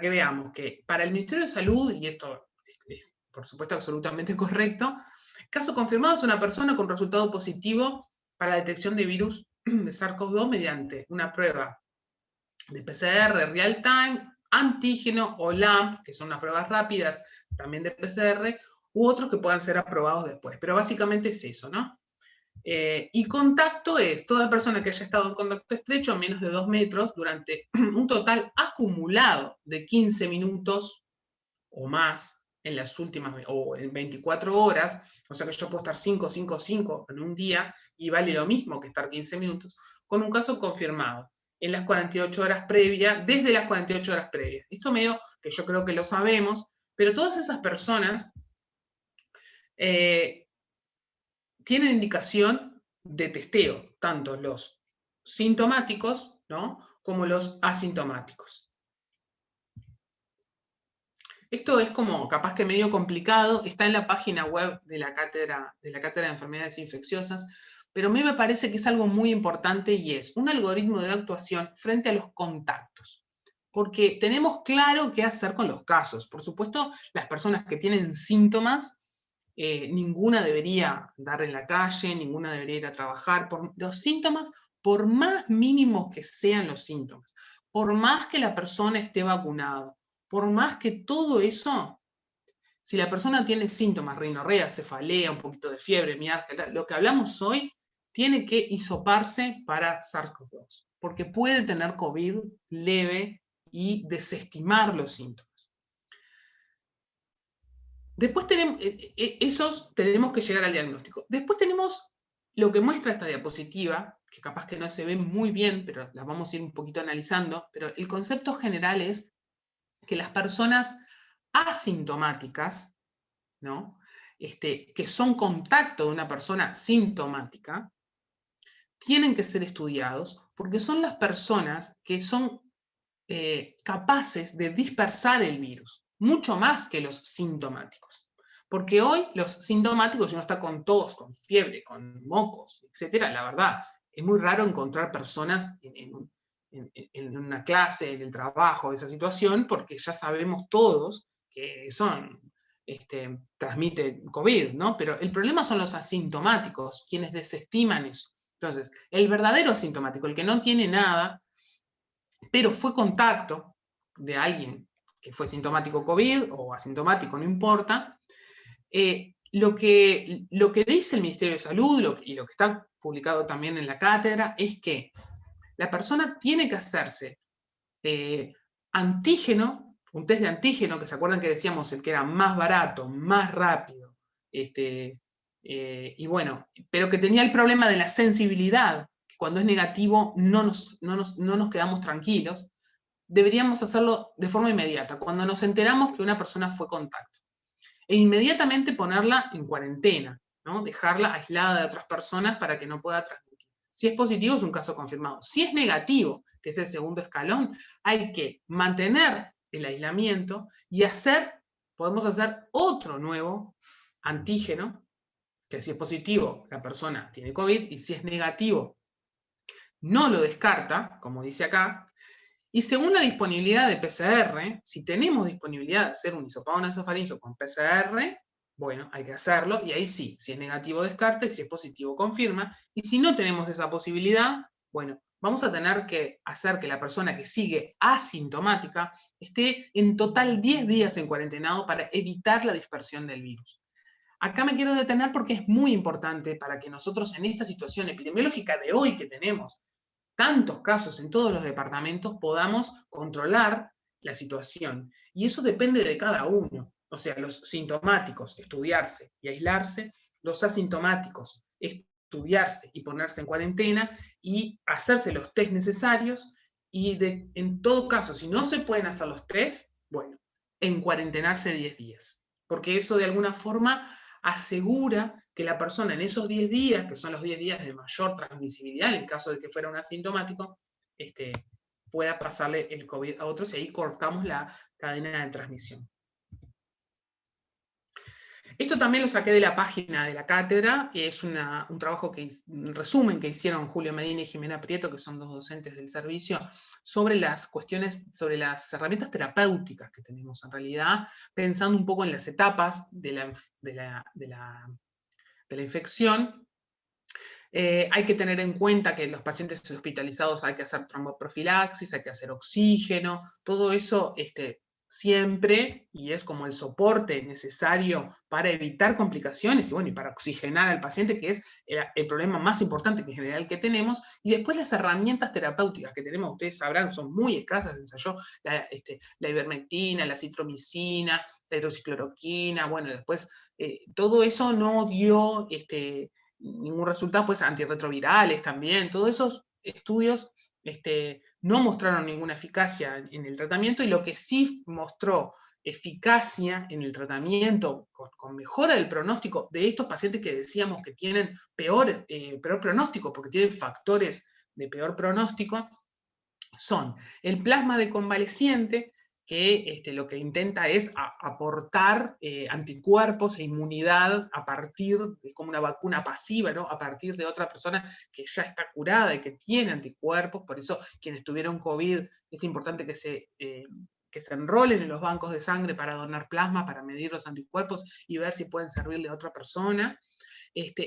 veamos que para el Ministerio de Salud, y esto es por supuesto absolutamente correcto, caso confirmado es una persona con resultado positivo para la detección de virus de SARS-CoV-2 mediante una prueba de PCR real time, antígeno o LAMP, que son unas pruebas rápidas también de PCR, u otros que puedan ser aprobados después. Pero básicamente es eso, ¿no? Y contacto es toda persona que haya estado en contacto estrecho a menos de 2 metros durante un total acumulado de 15 minutos o más en las últimas, o en 24 horas, o sea que yo puedo estar 5 en un día y vale lo mismo que estar 15 minutos, con un caso confirmado en las 48 horas previas, desde las 48 horas previas. Esto medio que yo creo que lo sabemos, pero todas esas personas tienen indicación de testeo, tanto los sintomáticos, ¿no?, como los asintomáticos. Esto es como capaz que medio complicado, está en la página web de la Cátedra de Enfermedades Infecciosas, pero a mí me parece que es algo muy importante y es un algoritmo de actuación frente a los contactos. Porque tenemos claro qué hacer con los casos. Por supuesto, las personas que tienen síntomas, ninguna debería andar en la calle, ninguna debería ir a trabajar. Los síntomas, por más mínimos que sean los síntomas, por más que la persona esté vacunada, por más que todo eso, si la persona tiene síntomas, rinorrea, cefalea, un poquito de fiebre, mialgia, lo que hablamos hoy, tiene que hisoparse para SARS-CoV-2, porque puede tener COVID leve y desestimar los síntomas. Después tenemos, tenemos que llegar al diagnóstico. Después tenemos lo que muestra esta diapositiva, que capaz que no se ve muy bien, pero la vamos a ir un poquito analizando, pero el concepto general es que las personas asintomáticas, ¿no? Que son contacto de una persona sintomática, tienen que ser estudiados porque son las personas que son capaces de dispersar el virus, mucho más que los sintomáticos. Porque hoy los sintomáticos, si uno está con tos, con fiebre, con mocos, etcétera, la verdad, es muy raro encontrar personas en una clase, en el trabajo, esa situación, porque ya sabemos todos que transmite COVID, ¿no? Pero el problema son los asintomáticos, quienes desestiman eso. Entonces, el verdadero asintomático, el que no tiene nada, pero fue contacto de alguien que fue sintomático COVID o asintomático, no importa, lo que dice el Ministerio de Salud y lo que está publicado también en la cátedra es que la persona tiene que hacerse antígeno, un test de antígeno, que se acuerdan que decíamos el que era más barato, más rápido, y bueno, pero que tenía el problema de la sensibilidad, que cuando es negativo no nos quedamos tranquilos. Deberíamos hacerlo de forma inmediata, cuando nos enteramos que una persona fue contacto. E inmediatamente ponerla en cuarentena, ¿no? Dejarla aislada de otras personas para que no pueda transmitir. Si es positivo, es un caso confirmado. Si es negativo, que es el segundo escalón, hay que mantener el aislamiento y podemos hacer otro nuevo antígeno, que si es positivo, la persona tiene COVID, y si es negativo, no lo descarta, como dice acá. Y según la disponibilidad de PCR, si tenemos disponibilidad de hacer un hisopado nasofaríngeo con PCR, bueno, hay que hacerlo, y ahí sí, si es negativo descarta, y si es positivo confirma, y si no tenemos esa posibilidad, bueno, vamos a tener que hacer que la persona que sigue asintomática esté en total 10 días en cuarentenado para evitar la dispersión del virus. Acá me quiero detener porque es muy importante para que nosotros en esta situación epidemiológica de hoy que tenemos, tantos casos en todos los departamentos, podamos controlar la situación. Y eso depende de cada uno. O sea, los sintomáticos, estudiarse y aislarse; los asintomáticos, estudiarse y ponerse en cuarentena y hacerse los test necesarios. Y en todo caso, si no se pueden hacer los test, bueno, en cuarentenarse 10 días. Porque eso de alguna forma asegura que la persona en esos 10 días, que son los 10 días de mayor transmisibilidad, en el caso de que fuera un asintomático, pueda pasarle el COVID a otros, y ahí cortamos la cadena de transmisión. Esto también lo saqué de la página de la cátedra, es un trabajo un resumen que hicieron Julio Medina y Jimena Prieto, que son dos docentes del servicio, sobre las cuestiones, sobre las herramientas terapéuticas que tenemos en realidad, pensando un poco en las etapas de la infección. Hay que tener en cuenta que en los pacientes hospitalizados hay que hacer tromboprofilaxis, hay que hacer oxígeno, todo eso siempre, y es como el soporte necesario para evitar complicaciones y bueno, y para oxigenar al paciente, que es el problema más importante en general que tenemos. Y después las herramientas terapéuticas que tenemos, ustedes sabrán, son muy escasas, ensayó la ivermectina, la citromicina, la hidroxicloroquina, bueno, después todo eso no dio ningún resultado, pues antirretrovirales también, todos esos estudios no mostraron ninguna eficacia en el tratamiento, y lo que sí mostró eficacia en el tratamiento con mejora del pronóstico de estos pacientes que decíamos que tienen peor pronóstico, porque tienen factores de peor pronóstico, son el plasma de convaleciente, que lo que intenta es aportar anticuerpos e inmunidad a partir de como una vacuna pasiva, ¿no? A partir de otra persona que ya está curada y que tiene anticuerpos. Por eso quienes tuvieron COVID es importante que se enrolen en los bancos de sangre para donar plasma, para medir los anticuerpos y ver si pueden servirle a otra persona.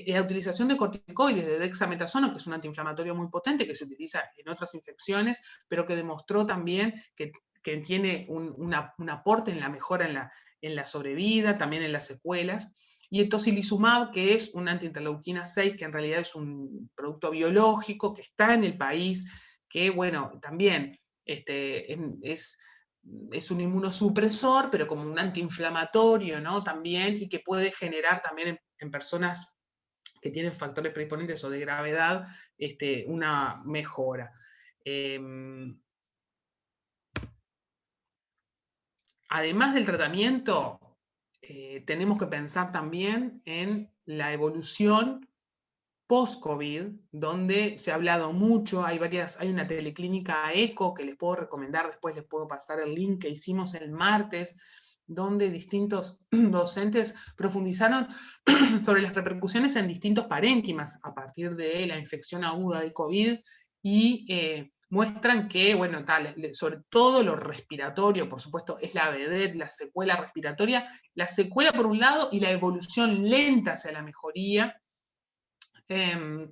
La utilización de corticoides, de dexametasona, que es un antiinflamatorio muy potente, que se utiliza en otras infecciones, pero que demostró también que tiene un aporte en la mejora en la sobrevida, también en las secuelas. Y el tocilizumab, que es una antiinterleuquina 6, que en realidad es un producto biológico que está en el país, que bueno, también es un inmunosupresor, pero como un antiinflamatorio, ¿no? También, y que puede generar también en personas que tienen factores predisponentes o de gravedad, una mejora. Además del tratamiento, tenemos que pensar también en la evolución post-COVID, donde se ha hablado mucho, hay una teleclínica ECO que les puedo recomendar, después les puedo pasar el link que hicimos el martes, donde distintos docentes profundizaron sobre las repercusiones en distintos parénquimas a partir de la infección aguda de COVID y muestran que, bueno, sobre todo lo respiratorio, por supuesto, es la vedette, la secuela respiratoria, la secuela por un lado y la evolución lenta hacia la mejoría,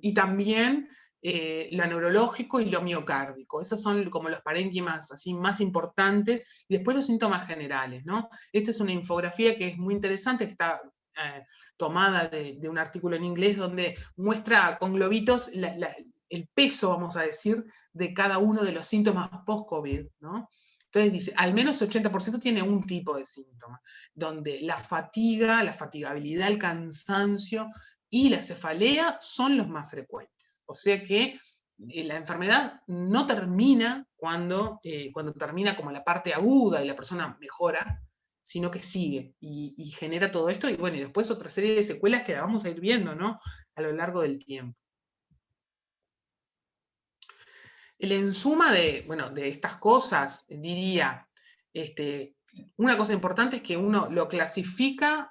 y también lo neurológico y lo miocárdico. Esos son como los parénquimas así más importantes, y después los síntomas generales, ¿no? Esta es una infografía que es muy interesante, que está tomada de un artículo en inglés donde muestra con globitos el peso, vamos a decir, de cada uno de los síntomas post-COVID, ¿no? Entonces dice, al menos 80% tiene un tipo de síntoma, donde la fatiga, la fatigabilidad, el cansancio y la cefalea son los más frecuentes. O sea que la enfermedad no termina cuando termina como la parte aguda y la persona mejora, sino que sigue y genera todo esto, y bueno, y después otra serie de secuelas que la vamos a ir viendo, ¿no? A lo largo del tiempo. En suma de estas cosas, diría, una cosa importante es que uno lo clasifica,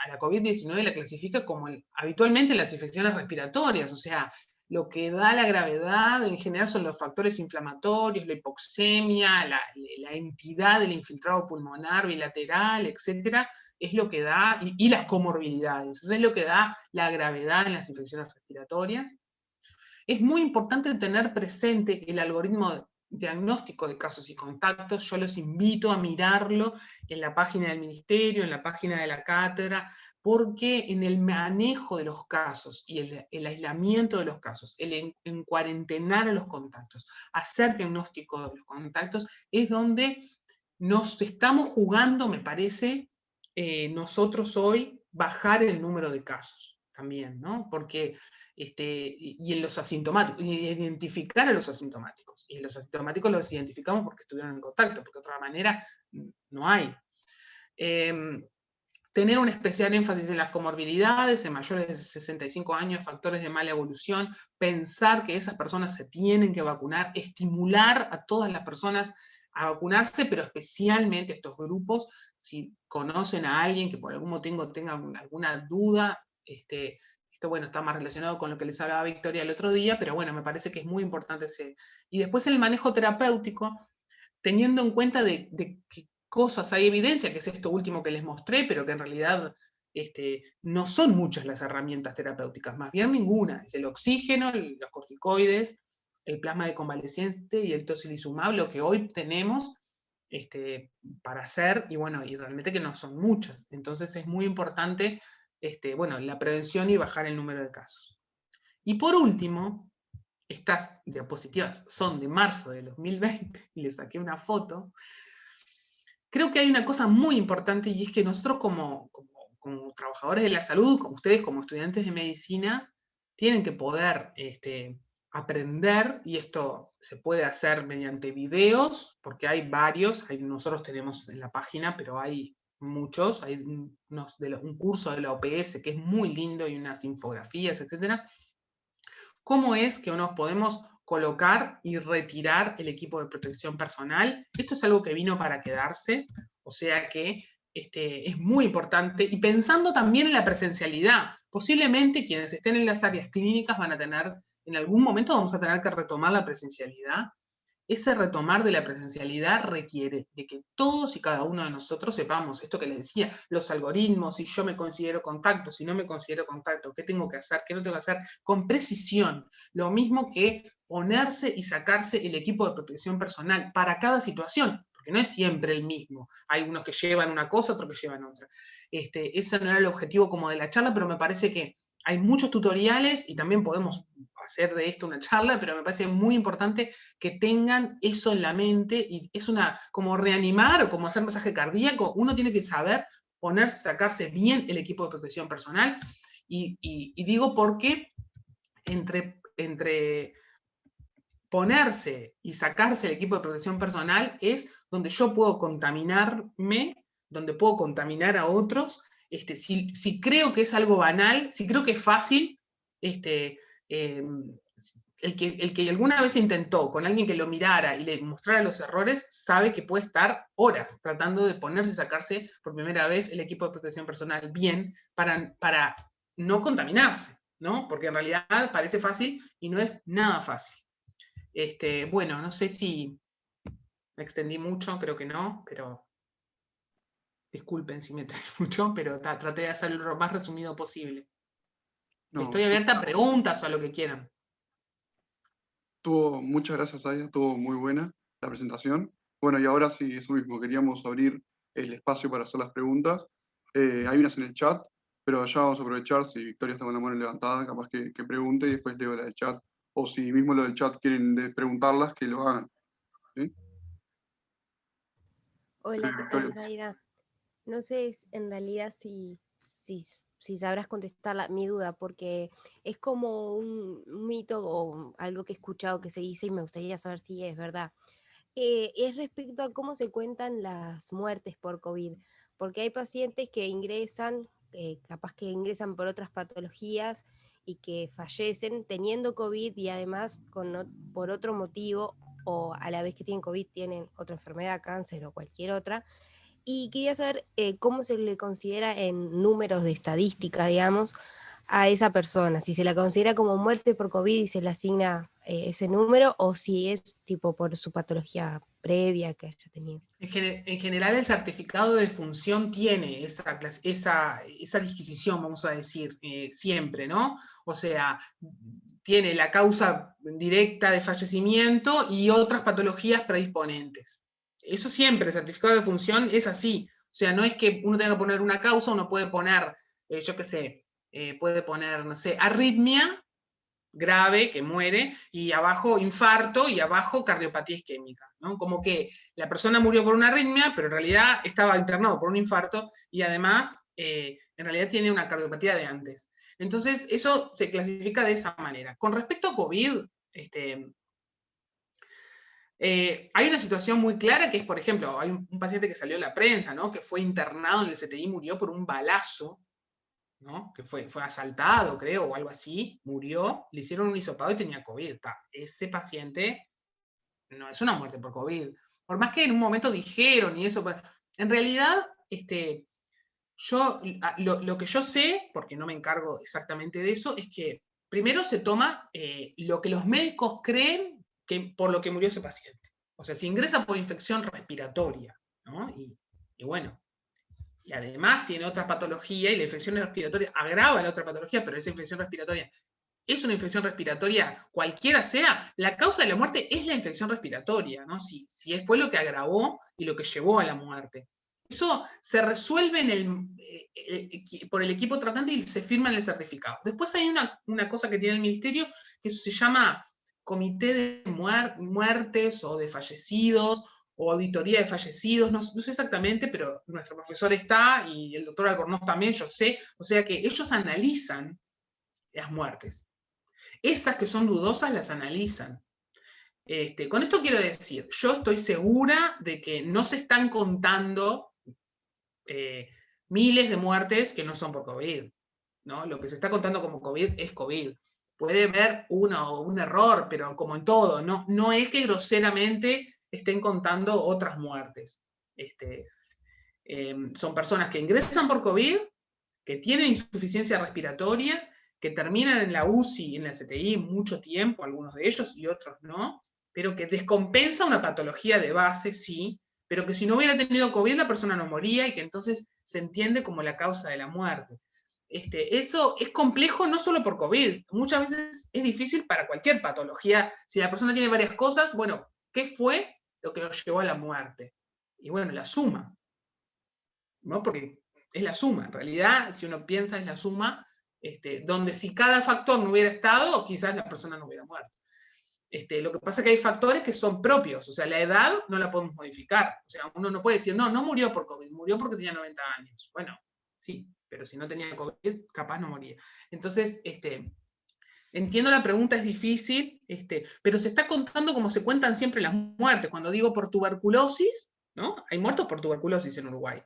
a la COVID-19 la clasifica como habitualmente las infecciones respiratorias, o sea, lo que da la gravedad en general son los factores inflamatorios, la hipoxemia, la entidad del infiltrado pulmonar bilateral, etcétera, es lo que da, y las comorbilidades, eso es lo que da la gravedad en las infecciones respiratorias. Es muy importante tener presente el algoritmo diagnóstico de casos y contactos. Yo los invito a mirarlo en la página del ministerio, en la página de la cátedra, porque en el manejo de los casos y el aislamiento de los casos, el encuarentenar a los contactos, hacer diagnóstico de los contactos, es donde nos estamos jugando, me parece, nosotros hoy, bajar el número de casos también, ¿no? Porque y en los asintomáticos, y identificar a los asintomáticos. Y los asintomáticos los identificamos porque estuvieron en contacto, porque de otra manera no hay. Tener un especial énfasis en las comorbilidades, en mayores de 65 años, factores de mala evolución, pensar que esas personas se tienen que vacunar, estimular a todas las personas a vacunarse, pero especialmente estos grupos, si conocen a alguien que por algún motivo tenga alguna duda, esto bueno, está más relacionado con lo que les hablaba Victoria el otro día, pero bueno, me parece que es muy importante ese. Y después el manejo terapéutico, teniendo en cuenta de qué cosas hay evidencia, que es esto último que les mostré, pero que en realidad no son muchas las herramientas terapéuticas, más bien ninguna. Es el oxígeno, los corticoides, el plasma de convaleciente y el tocilizumab, lo que hoy tenemos para hacer, y bueno, y realmente que no son muchas. Entonces es muy importante bueno, la prevención y bajar el número de casos. Y por último, estas diapositivas son de marzo de 2020, y les saqué una foto. Creo que hay una cosa muy importante, y es que nosotros como trabajadores de la salud, como ustedes como estudiantes de medicina, tienen que poder aprender, y esto se puede hacer mediante videos, porque hay varios, nosotros tenemos en la página, pero hay muchos, hay un curso de la OPS que es muy lindo y unas infografías, etc. ¿Cómo es que nos podemos colocar y retirar el equipo de protección personal. Esto es algo que vino para quedarse, o sea que es muy importante, y pensando también en la presencialidad, posiblemente quienes estén en las áreas clínicas van a tener, en algún momento vamos a tener que retomar la presencialidad. Ese retomar de la presencialidad requiere de que todos y cada uno de nosotros sepamos esto que les decía, los algoritmos, si yo me considero contacto, si no me considero contacto, qué tengo que hacer, qué no tengo que hacer, con precisión. Lo mismo que ponerse y sacarse el equipo de protección personal para cada situación, porque no es siempre el mismo. Hay unos que llevan una cosa, otros que llevan otra. Ese no era el objetivo como de la charla, pero me parece que hay muchos tutoriales y también podemos hacer de esto una charla, pero me parece muy importante que tengan eso en la mente, y es como reanimar o como hacer masaje cardíaco. Uno tiene que saber ponerse, sacarse bien el equipo de protección personal, y digo porque entre ponerse y sacarse el equipo de protección personal es donde yo puedo contaminarme, donde puedo contaminar a otros. Si creo que es algo banal, si creo que es fácil, el que alguna vez intentó con alguien que lo mirara y le mostrara los errores, sabe que puede estar horas tratando de ponerse y sacarse por primera vez el equipo de protección personal bien para no contaminarse, ¿no? Porque en realidad parece fácil y no es nada fácil. Bueno, no sé si me extendí mucho, creo que no, pero disculpen si me extendí mucho, pero traté de hacerlo lo más resumido posible. No, Estoy abierta a preguntas o a lo que quieran. muchas gracias, Aida, estuvo muy buena la presentación. Bueno, y ahora sí, eso mismo, queríamos abrir el espacio para hacer las preguntas. Hay unas en el chat, pero ya vamos a aprovechar, si Victoria está con la mano levantada, capaz que pregunte y después leo la del chat. O si mismo lo del chat quieren preguntarlas, que lo hagan. ¿Sí? Hola, ¿qué tal, Victoria. Zaida? No sé en realidad si sabrás contestar mi duda, porque es como un mito o algo que he escuchado que se dice y me gustaría saber si es verdad. Es respecto a cómo se cuentan las muertes por COVID, porque hay pacientes que ingresan, capaz que ingresan por otras patologías y que fallecen teniendo COVID y además por otro motivo, o a la vez que tienen COVID tienen otra enfermedad, cáncer o cualquier otra. Y quería saber cómo se le considera en números de estadística, digamos, a esa persona, si se la considera como muerte por COVID y se le asigna ese número, o si es tipo por su patología previa que haya tenido. En general, el certificado de defunción tiene esa disquisición, vamos a decir, siempre, ¿no? O sea, tiene la causa directa de fallecimiento y otras patologías predisponentes. Eso siempre, el certificado de defunción es así. O sea, no es que uno tenga que poner una causa, uno puede poner, yo qué sé, puede poner, no sé, arritmia grave, que muere, y abajo infarto, y abajo cardiopatía isquémica, ¿no? Como que la persona murió por una arritmia, pero en realidad estaba internado por un infarto, y además, en realidad tiene una cardiopatía de antes. Entonces, eso se clasifica de esa manera. Con respecto a COVID, hay una situación muy clara que es, por ejemplo, hay un paciente que salió en la prensa, ¿no? Que fue internado en el CTI, murió por un balazo, ¿no? Que fue asaltado, creo, o algo así, murió, le hicieron un hisopado y tenía COVID. Ese paciente no es una muerte por COVID. Por más que en un momento dijeron y eso, pero en realidad, lo que yo sé, porque no me encargo exactamente de eso, es que primero se toma lo que los médicos creen que por lo que murió ese paciente. O sea, si ingresa por infección respiratoria, ¿no? Y bueno, y además tiene otra patología, y la infección respiratoria agrava la otra patología, pero esa infección respiratoria es una infección respiratoria, cualquiera sea, la causa de la muerte es la infección respiratoria, ¿no? Si fue lo que agravó y lo que llevó a la muerte. Eso se resuelve por el equipo tratante y se firma en el certificado. Después hay una cosa que tiene el ministerio, que eso se llama comité de muertes o de fallecidos, o auditoría de fallecidos, no sé exactamente, pero nuestro profesor está, y el doctor Albornoz también, yo sé, o sea que ellos analizan las muertes. Esas que son dudosas las analizan. Con esto quiero decir, yo estoy segura de que no se están contando miles de muertes que no son por COVID, ¿no? Lo que se está contando como COVID es COVID. puede haber un error, pero como en todo, no es que groseramente estén contando otras muertes. Son personas que ingresan por COVID, que tienen insuficiencia respiratoria, que terminan en la UCI, en la CTI mucho tiempo, algunos de ellos y otros no, pero que descompensa una patología de base, sí, pero que si no hubiera tenido COVID la persona no moría y que entonces se entiende como la causa de la muerte. Eso es complejo no solo por COVID, muchas veces es difícil para cualquier patología. Si la persona tiene varias cosas, bueno, ¿qué fue lo que lo llevó a la muerte? Y bueno, la suma, ¿no? Porque es la suma, en realidad, si uno piensa es la suma, donde si cada factor no hubiera estado, quizás la persona no hubiera muerto. Lo que pasa es que hay factores que son propios, o sea, la edad no la podemos modificar, o sea, uno no puede decir, no murió por COVID, murió porque tenía 90 años. Bueno, sí, pero si no tenía COVID, capaz no moría. Entonces, entiendo la pregunta, es difícil, pero se está contando como se cuentan siempre las muertes. Cuando digo por tuberculosis, ¿no? Hay muertos por tuberculosis en Uruguay.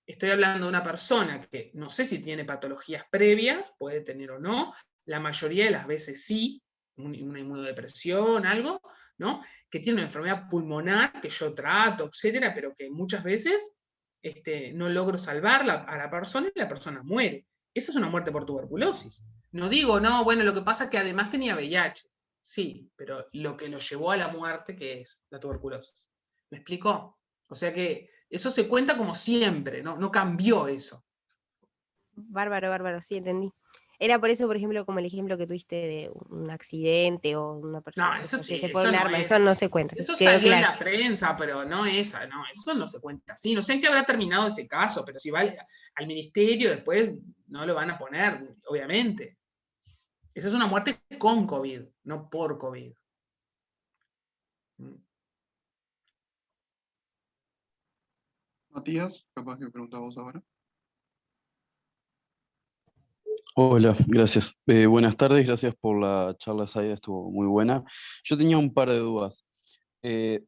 Estoy hablando de una persona que no sé si tiene patologías previas, puede tener o no, la mayoría de las veces sí, una inmunodepresión, algo, ¿no? Que tiene una enfermedad pulmonar que yo trato, etcétera, pero que muchas veces no logro salvar a la persona y la persona muere. Esa es una muerte por tuberculosis. No digo, no, bueno, lo que pasa es que además tenía VIH. Sí, pero lo que lo llevó a la muerte, ¿qué es? La tuberculosis. ¿Me explico? O sea que eso se cuenta como siempre, no cambió eso. Bárbaro, sí, entendí. Era por eso, por ejemplo, como el ejemplo que tuviste de un accidente o una persona No, que eso sí, fallece por eso un no arma, es. eso no se cuenta. Eso Quedó salió en claro. la prensa, pero no esa, no, eso no se cuenta así. No sé en qué habrá terminado ese caso, pero si va al ministerio después no lo van a poner, obviamente. Esa es una muerte con COVID, no por COVID. Matías, capaz que preguntamos ahora. Hola, gracias. Buenas tardes, gracias por la charla, Saida, estuvo muy buena. Yo tenía un par de dudas.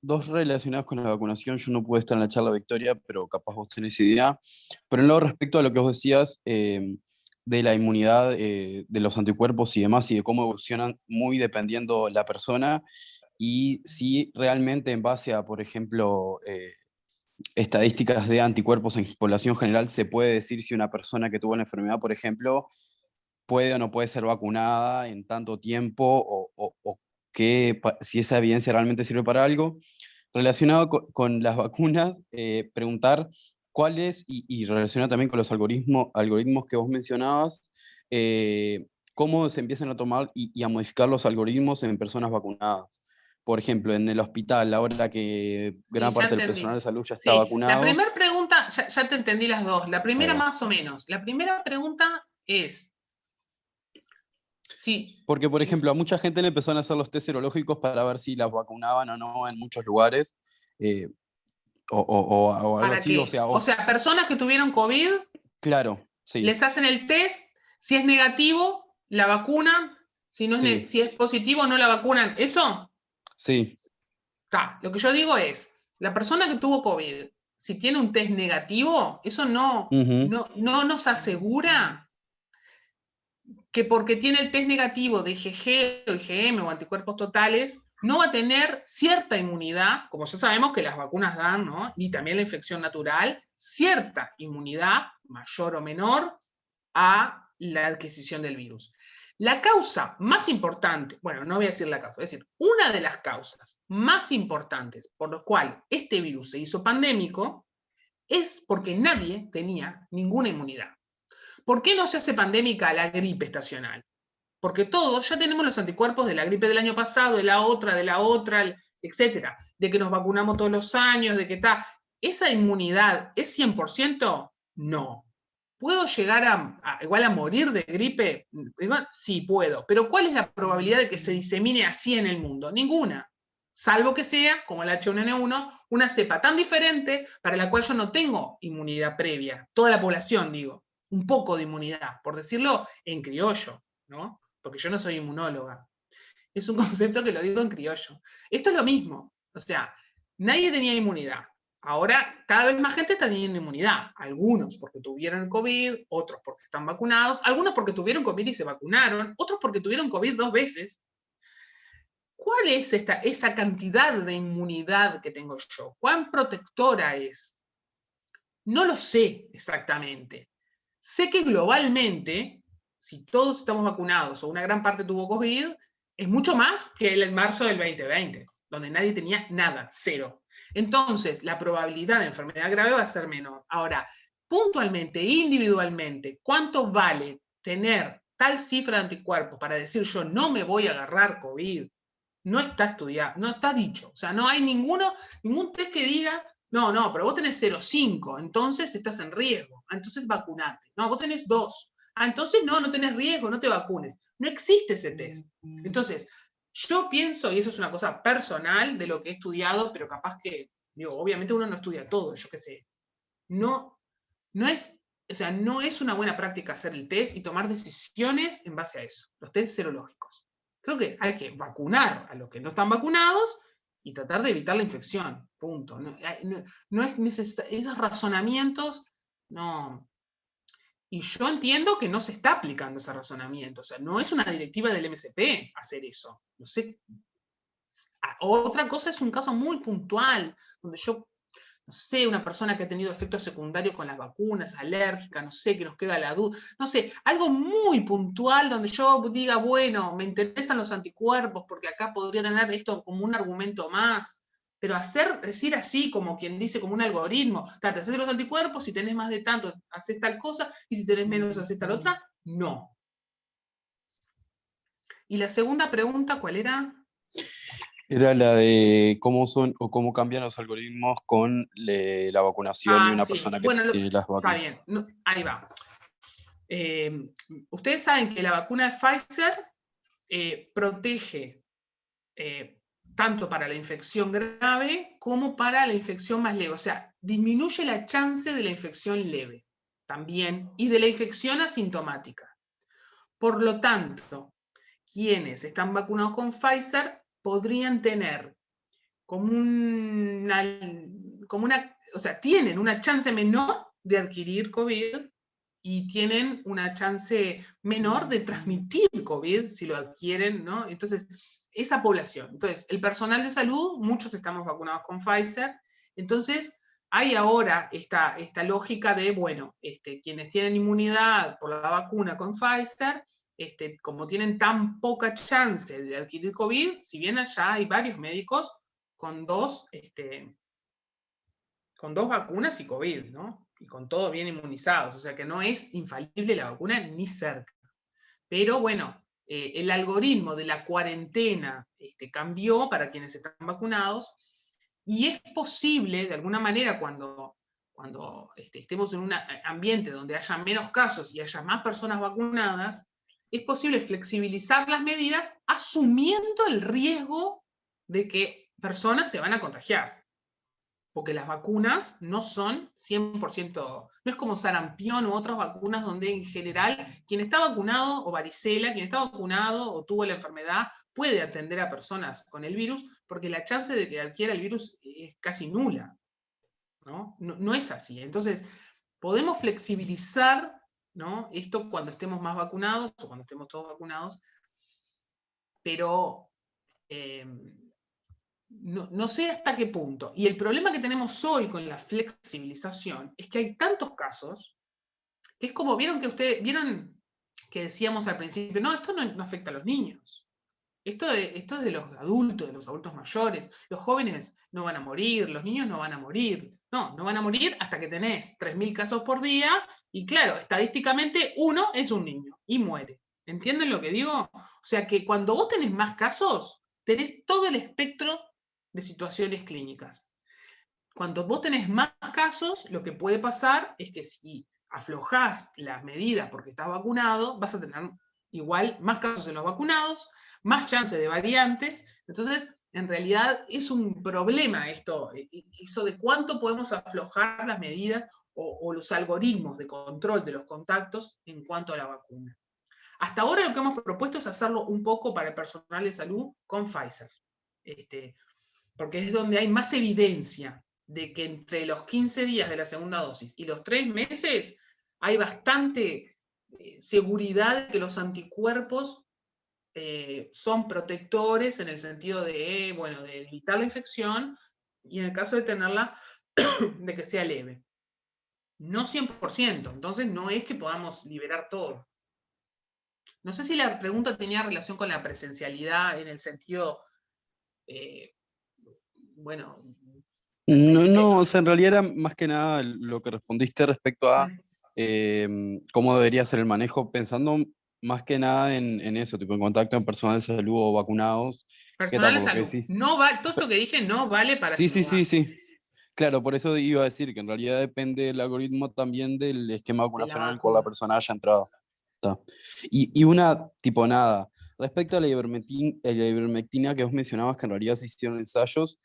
Dos relacionadas con la vacunación, yo no pude estar en la charla Victoria, pero capaz vos tenés idea. Pero en lo respecto a lo que vos decías de la inmunidad, de los anticuerpos y demás, y de cómo evolucionan muy dependiendo la persona, y si realmente en base a, por ejemplo, estadísticas de anticuerpos en población general, se puede decir si una persona que tuvo la enfermedad, por ejemplo, puede o no puede ser vacunada en tanto tiempo o si esa evidencia realmente sirve para algo. Relacionado con las vacunas, preguntar cuáles, y relacionado también con los algoritmos que vos mencionabas, cómo se empiezan a tomar y a modificar los algoritmos en personas vacunadas. Por ejemplo, en el hospital, ahora que gran Sí, ya parte del entendí. personal de salud ya está Sí, la vacunado. primera pregunta, ya te entendí las dos. La Ahí primera va. más o menos. La primera pregunta es, sí, Porque, por ejemplo, a mucha gente le empezaron a hacer los test serológicos para ver si las vacunaban o no en muchos lugares, eh, o algo ¿para así. O qué? sea, O sea, personas que tuvieron COVID, claro, sí, les hacen el test, si es negativo, la vacunan, si, no sí, si es positivo, no la vacunan. ¿Eso? sí. Lo que yo digo es, la persona que tuvo COVID, si tiene un test negativo, eso no Ujú. nos asegura que porque tiene el test negativo de IgG o IgM o anticuerpos totales, no va a tener cierta inmunidad, como ya sabemos que las vacunas dan, ¿no? Y también la infección natural, cierta inmunidad, mayor o menor, a la adquisición del virus. La causa más importante, bueno, no voy a decir la causa, voy a decir una de las causas más importantes por las cuales este virus se hizo pandémico es porque nadie tenía ninguna inmunidad. ¿Por qué no se hace pandémica la gripe estacional? Porque todos ya tenemos los anticuerpos de la gripe del año pasado, de la otra, etcétera, de que nos vacunamos todos los años, de que está. ¿Esa inmunidad es 100%? No. ¿Puedo llegar igual a morir de gripe? Igual, sí, puedo. Pero ¿cuál es la probabilidad de que se disemine así en el mundo? Ninguna. Salvo que sea, como el H1N1, una cepa tan diferente para la cual yo no tengo inmunidad previa. Toda la población, digo. Un poco de inmunidad, por decirlo en criollo, ¿no? Porque yo no soy inmunóloga. Es un concepto que lo digo en criollo. Esto es lo mismo. O sea, nadie tenía inmunidad. Ahora, cada vez más gente está teniendo inmunidad. Algunos porque tuvieron COVID, otros porque están vacunados, algunos porque tuvieron COVID y se vacunaron, otros porque tuvieron COVID 2 veces. ¿Cuál es esa cantidad de inmunidad que tengo yo? ¿Cuán protectora es? No lo sé exactamente. Sé que globalmente, si todos estamos vacunados o una gran parte tuvo COVID, es mucho más que el marzo del 2020, donde nadie tenía nada, cero. Entonces, la probabilidad de enfermedad grave va a ser menor. Ahora, puntualmente, individualmente, ¿cuánto vale tener tal cifra de anticuerpos para decir yo no me voy a agarrar COVID? No está estudiado, no está dicho. O sea, no hay ningún test que diga, no, pero vos tenés 0,5, entonces estás en riesgo. Entonces vacunate. No, vos tenés 2. Entonces no tenés riesgo, no te vacunes. No existe ese test. Entonces, yo pienso, y eso es una cosa personal de lo que he estudiado, pero capaz que, digo, obviamente uno no estudia todo, yo qué sé. No es una buena práctica hacer el test y tomar decisiones en base a eso, los test serológicos. Creo que hay que vacunar a los que no están vacunados y tratar de evitar la infección, punto. No es necesario, esos razonamientos, no. Y yo entiendo que no se está aplicando ese razonamiento, o sea, no es una directiva del MSP hacer eso. No sé. Otra cosa es un caso muy puntual, donde yo, no sé, una persona que ha tenido efectos secundarios con las vacunas, alérgica, no sé, que nos queda la duda, no sé, algo muy puntual donde yo diga, bueno, me interesan los anticuerpos porque acá podría tener esto como un argumento más, pero decir así, como quien dice, como un algoritmo, te haces los anticuerpos, si tenés más de tanto, haces tal cosa, y si tenés menos, haces tal otra, no. Y la segunda pregunta, ¿cuál era? Era la de cómo son o cómo cambian los algoritmos con la vacunación y una Sí. persona que Bueno, tiene las está vacunas. bien, ahí va. Ustedes saben que la vacuna de Pfizer protege tanto para la infección grave como para la infección más leve. O sea, disminuye la chance de la infección leve también y de la infección asintomática. Por lo tanto, quienes están vacunados con Pfizer podrían tener o sea, tienen una chance menor de adquirir COVID y tienen una chance menor de transmitir COVID si lo adquieren, ¿no? Entonces, esa población. Entonces, el personal de salud, muchos estamos vacunados con Pfizer, entonces hay ahora esta lógica de, bueno, quienes tienen inmunidad por la vacuna con Pfizer, como tienen tan poca chance de adquirir COVID, si bien allá hay varios médicos con dos vacunas y COVID, ¿no? Y con todos bien inmunizados, o sea que no es infalible la vacuna ni cerca. Pero bueno, el algoritmo de la cuarentena cambió para quienes están vacunados y es posible, de alguna manera, cuando estemos en un ambiente donde haya menos casos y haya más personas vacunadas, es posible flexibilizar las medidas asumiendo el riesgo de que personas se van a contagiar. Porque las vacunas no son 100%, no es como sarampión u otras vacunas donde en general quien está vacunado, o varicela, quien está vacunado o tuvo la enfermedad, puede atender a personas con el virus, porque la chance de que adquiera el virus es casi nula. No es así. Entonces, podemos flexibilizar, ¿no?, esto cuando estemos más vacunados, o cuando estemos todos vacunados, pero no sé hasta qué punto. Y el problema que tenemos hoy con la flexibilización es que hay tantos casos que es como, vieron que decíamos al principio, no, esto no afecta a los niños. Esto es de los adultos mayores. Los jóvenes no van a morir, los niños no van a morir. No van a morir hasta que tenés 3.000 casos por día y claro, estadísticamente uno es un niño y muere. ¿Entienden lo que digo? O sea que cuando vos tenés más casos, tenés todo el espectro de situaciones clínicas. Cuando vos tenés más casos, lo que puede pasar es que si aflojás las medidas porque estás vacunado, vas a tener igual más casos en los vacunados, más chance de variantes. Entonces, en realidad es un problema eso de cuánto podemos aflojar las medidas o los algoritmos de control de los contactos en cuanto a la vacuna. Hasta ahora lo que hemos propuesto es hacerlo un poco para el personal de salud con Pfizer, porque es donde hay más evidencia de que entre los 15 días de la segunda dosis y los 3 meses hay bastante seguridad de que los anticuerpos son protectores en el sentido de, bueno, de evitar la infección y en el caso de tenerla, de que sea leve. No 100%, entonces no es que podamos liberar todo. No sé si la pregunta tenía relación con la presencialidad en el sentido, bueno... No, o sea, en realidad era más que nada lo que respondiste respecto a cómo debería ser el manejo, pensando más que nada en eso, tipo en contacto en personal de salud o vacunados. ¿Qué tal Personal de por lo que salud. decís? No va, todo esto que dije no vale para Sí, sí, sí, Sinovac. sí. Claro, por eso iba a decir que en realidad depende el algoritmo también del esquema De la vacunacional en el cual la vacuna. persona haya entrado. Está. Y una, tipo nada, respecto a la ivermectina que vos mencionabas, que en realidad se hicieron ensayos,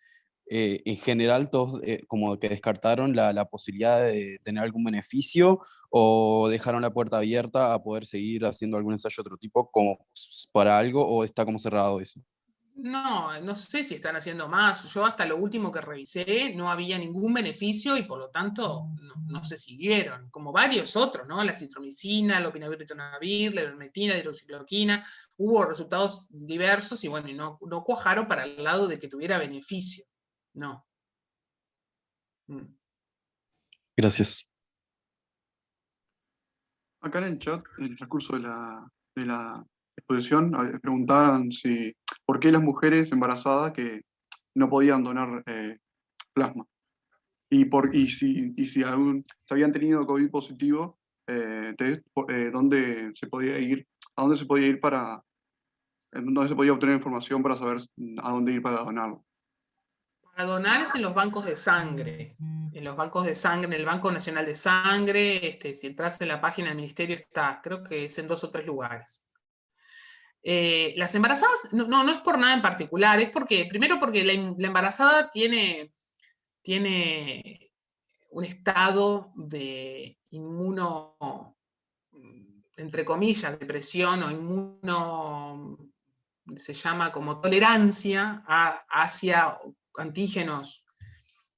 en general todos como que descartaron la posibilidad de tener algún beneficio o dejaron la puerta abierta a poder seguir haciendo algún ensayo de otro tipo como para algo o está como cerrado eso. No, no sé si están haciendo más. Yo hasta lo último que revisé no había ningún beneficio y por lo tanto no se siguieron, como varios otros, ¿no? La citromicina, la opinavir, la ivermectina, la hidroxicloroquina, hubo resultados diversos y bueno, y no cuajaron para el lado de que tuviera beneficio. No. Gracias. Acá en el chat, en el transcurso de la exposición, preguntaban por qué las mujeres embarazadas que no podían donar plasma. Y si habían tenido COVID positivo, ¿dónde se podía ir? ¿A dónde se podía ir dónde se podía obtener información para saber a dónde ir para donarlo? Para donar es en los bancos de sangre. En los bancos de sangre, en el Banco Nacional de Sangre, si entras en la página del ministerio está, creo que es en 2 o 3 lugares. Las embarazadas, no es por nada en particular, es porque, primero porque la embarazada tiene un estado de entre comillas, depresión o se llama como tolerancia hacia antígenos